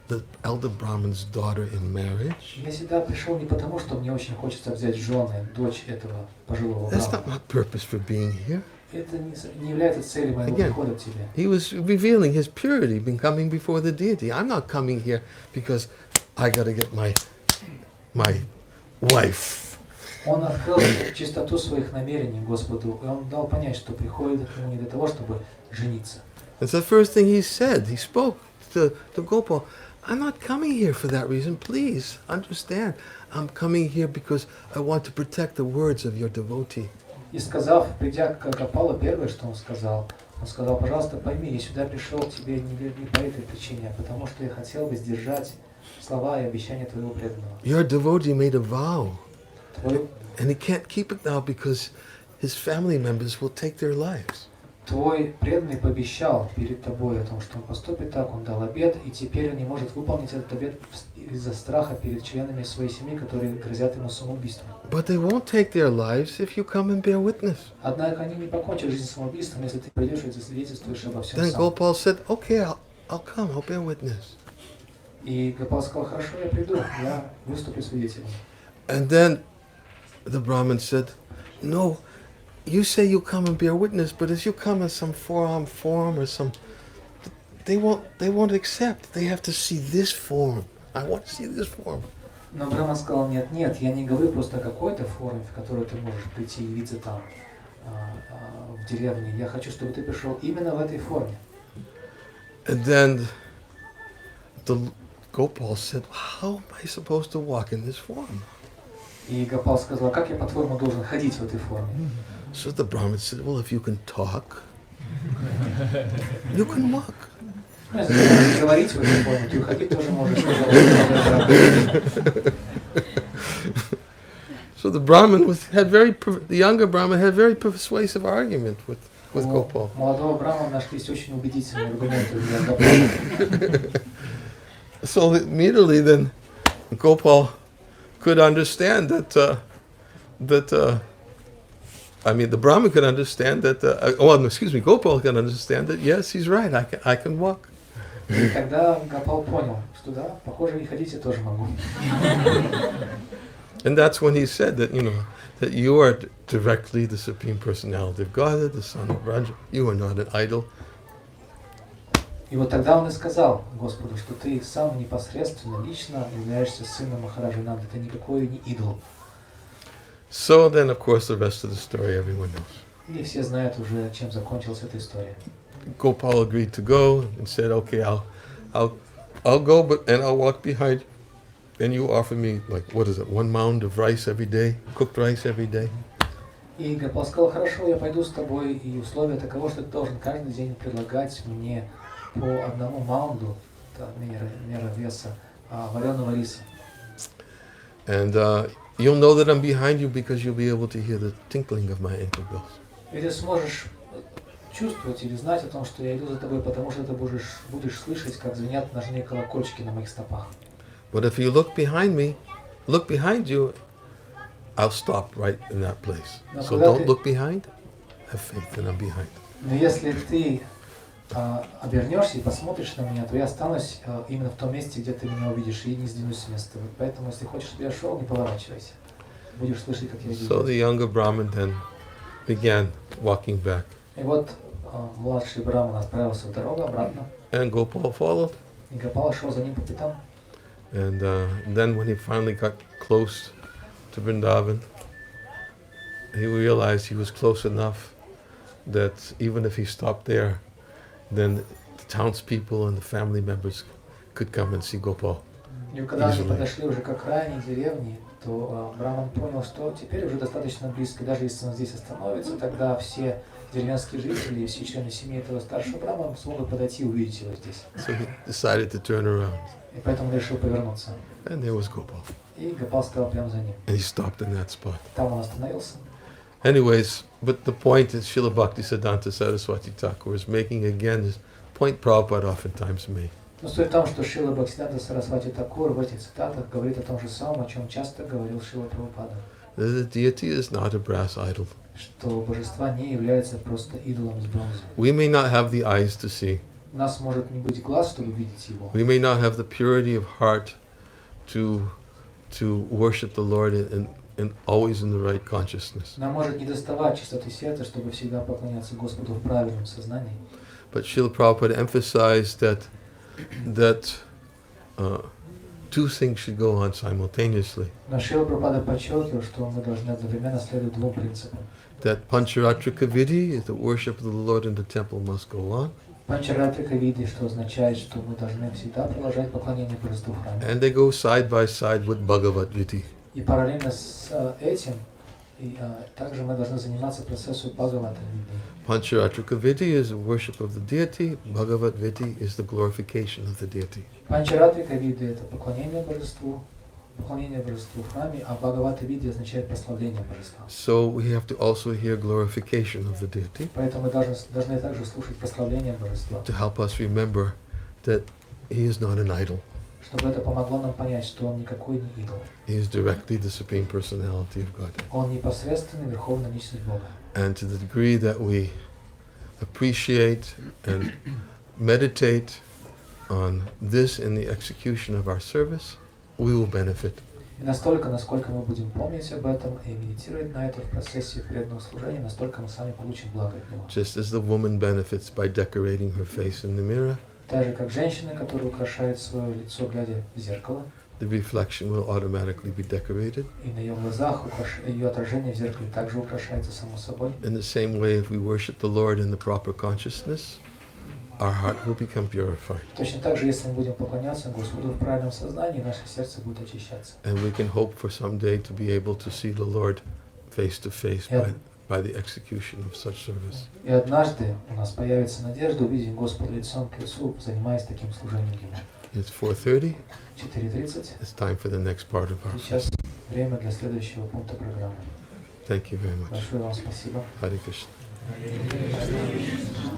Speaker 2: the elder Brahmin's daughter in marriage.
Speaker 1: я сюда пришел не потому, что мне очень хочется взять в жены дочь этого пожилого
Speaker 2: That's
Speaker 1: брамана.
Speaker 2: not my purpose for being here.
Speaker 1: Это не является целью моего
Speaker 2: Again,
Speaker 1: прихода к тебе.
Speaker 2: He was revealing his purity, been coming before the deity. I'm not coming here because I got to get my wife.
Speaker 1: Он открыл чистоту своих намерений Господу, и он дал понять, что приходит к нему не для того, чтобы жениться.
Speaker 2: That's the first thing he said. He spoke to Gopal. I'm not coming here for that reason. Please understand. I'm coming here because I want to protect the words of your devotee.
Speaker 1: И сказав, придя к Гопалу, первое, что он сказал, Он сказал: пожалуйста, пойми, я сюда пришел к тебе не по этой причине, а потому что я хотел бы сдержать слова и обещания твоего преданного.
Speaker 2: Your devotee made a vow,
Speaker 1: Твой,
Speaker 2: and he can't keep it now because his family members will take their lives.
Speaker 1: твой преданный пообещал перед тобой о том, что он поступит так, он дал обет, и теперь он не может выполнить этот обет из-за страха перед членами своей семьи, которые грозят ему самоубийством.
Speaker 2: But they won't take their lives if you come and bear witness.
Speaker 1: Однако они не покончат жизнь самоубийством, если ты придешь и засвидетельствуешь обо всем
Speaker 2: Then
Speaker 1: сам.
Speaker 2: Gopal said, okay, I'll come, I'll bear witness.
Speaker 1: И Гопал сказал: хорошо, я приду, я выступлю свидетелем.
Speaker 2: And then the Brahmin said, no, you say you come and bear witness, but if you come in some four-arm form or some, they won't accept. They have to see this form. I want to see this form.
Speaker 1: Но Брахман сказал: нет, нет, я не говорю просто о какой-то форме, в которую ты можешь прийти и явиться там, в деревне. Я хочу, чтобы ты пришел именно в этой форме.
Speaker 2: And then the Gopal said, how am I supposed to walk in this form?
Speaker 1: И Гопал сказал: как я, по-твоему, должен ходить в этой форме?
Speaker 2: So the Brahmin said, well, if you can talk, you can walk.
Speaker 1: Ну, если ты можешь говорить в этой форме, ты ходить тоже можешь.
Speaker 2: So the Brahmin the younger Brahmin had very persuasive argument with Gopal.
Speaker 1: У молодого Брахмана нашлись очень убедительные аргументы для Гопала.
Speaker 2: So immediately then Gopal could understand the Brahmin could understand that, Gopal can understand that, yes, he's right, I can walk.
Speaker 1: И тогда Гопал понял, что да, похоже, и ходить я тоже могу.
Speaker 2: And that's when he said that, that you are directly the Supreme Personality of Godhead, the son of Raja, you are not an idol.
Speaker 1: И вот тогда он и сказал Господу, что ты сам непосредственно, лично являешься сыном Махараджи Нанды, ты никакой не идол.
Speaker 2: So then, of course, the rest of the story everyone knows.
Speaker 1: И все знают уже, чем закончилась эта история.
Speaker 2: Gopal agreed to go and said, okay, I'll go, and I'll walk behind you. And you offer me, like, what is it, 1 mound of rice every day, cooked rice every day.
Speaker 1: И Гопал сказал: хорошо, я пойду с тобой, и условие таково, что ты должен каждый день предлагать мне по 1 маунду, мера веса, вареного риса.
Speaker 2: And you'll know that I'm behind you because you'll be able to hear the tinkling of my ankle bells.
Speaker 1: И ты сможешь чувствовать или знать о том, что я иду за тобой, потому что ты будешь слышать, как звенят ножные колокольчики на моих стопах.
Speaker 2: But if you look behind you, I'll stop right in that place. So don't look behind, have faith that I'm behind.
Speaker 1: Но если ты обернешься и посмотришь на меня, то я останусь именно в том месте, где ты меня увидишь, и не сдвинусь с места. Вот поэтому, если хочешь, чтобы я шел, не поворачивайся. Будешь слышать, как я иду.
Speaker 2: So the younger Brahmin then began walking back.
Speaker 1: И вот младший Брахман отправился в дорогу обратно.
Speaker 2: And Gopal followed.
Speaker 1: И Гопал шел за ним по пятам.
Speaker 2: And then when he finally got close to Vrindavan, he realized he was close enough that even if he stopped there, then the townspeople and the family members could come and see Gopal.
Speaker 1: И когда они подошли уже к окраине деревни, то Брахман понял, что теперь уже достаточно близко. Даже если он здесь остановится, тогда все деревенские жители и все члены семьи этого старшего Брахмана смогут подойти и увидеть его здесь.
Speaker 2: So he decided to turn around.
Speaker 1: И поэтому решил повернуться.
Speaker 2: And there was Gopal.
Speaker 1: И Гопал стоял прямо за ним.
Speaker 2: And he stopped in that spot.
Speaker 1: Там он остановился.
Speaker 2: Anyways, but the point is Srila Bhaktisiddhanta Saraswati Thakur is making again this point Prabhupada oftentimes made.
Speaker 1: Но суть в том, что Шрила Бхактивиданта Сарасвати Такур в этих цитатах говорит о том же самом, о чем часто говорил Шрила Прабхупада.
Speaker 2: The deity is not a brass idol.
Speaker 1: Что божества не являются просто идолом из бронзы.
Speaker 2: We may not have the eyes to see.
Speaker 1: У нас может не быть глаз, чтобы видеть его.
Speaker 2: We may not have the purity of heart to worship the Lord and always in the right consciousness.
Speaker 1: Нам может не доставать чистоты сердца, чтобы всегда поклоняться Господу в правильном сознании.
Speaker 2: But Srila Prabhupada emphasized that two things should go on simultaneously.
Speaker 1: Но Шрила Прабхупада подчеркивал, что мы должны одновременно следовать 2 принципам.
Speaker 2: That Pancharatrika Vidhi, the worship of the Lord in the temple, must go on.
Speaker 1: Панчаратрика види, что означает, что мы должны всегда продолжать поклонение Божеству в храме.
Speaker 2: And they go side by side with Bhagavad-Gitу.
Speaker 1: И параллельно с этим И также мы должны заниматься процессом Бхагавад-Гиты.
Speaker 2: Pancharatrika Vidhi is the worship of the deity. Bhagavad-Gita is the glorification of the deity.
Speaker 1: Панчаратрика виды это поклонение божеству в храме, а Бхагавад-Гита означает прославление божества.
Speaker 2: So we have to also hear glorification of the deity
Speaker 1: Поэтому мы должны также слушать прославление божества,
Speaker 2: to help us remember that he is not an idol.
Speaker 1: чтобы это помогло нам понять, что он никакой не идол.
Speaker 2: He is directly the Supreme Personality of God.
Speaker 1: Он непосредственный верховная личность Бога.
Speaker 2: And to the degree that we appreciate and meditate on this in the execution of our service, we will benefit.
Speaker 1: И настолько, насколько мы будем помнить об этом и медитировать на это в процессе преданного служения, настолько мы сами получим благо от него.
Speaker 2: Just as the woman benefits by decorating her face in the mirror,
Speaker 1: Так же, как женщина, которая украшает свое лицо, глядя в зеркало,
Speaker 2: the reflection will automatically be decorated.
Speaker 1: и на ее глазах ее отражение в зеркале также украшается само собой.
Speaker 2: In the same way, if we worship the Lord in the proper consciousness, our heart will become purified.
Speaker 1: Точно так же, если мы будем поклоняться Господу в правильном сознании, наше сердце будет очищаться.
Speaker 2: And we can hope for someday to be able to see the Lord face to face by the execution of such service.
Speaker 1: И однажды у нас появится надежда увидеть Господа лицом к лицу, занимаясь таким служением Ему.
Speaker 2: It's 4:30.
Speaker 1: 4:30.
Speaker 2: It's time for the next part of our
Speaker 1: Сейчас время для следующего пункта программы.
Speaker 2: Thank you very much.
Speaker 1: Большое вам спасибо.
Speaker 2: Hare Krishna.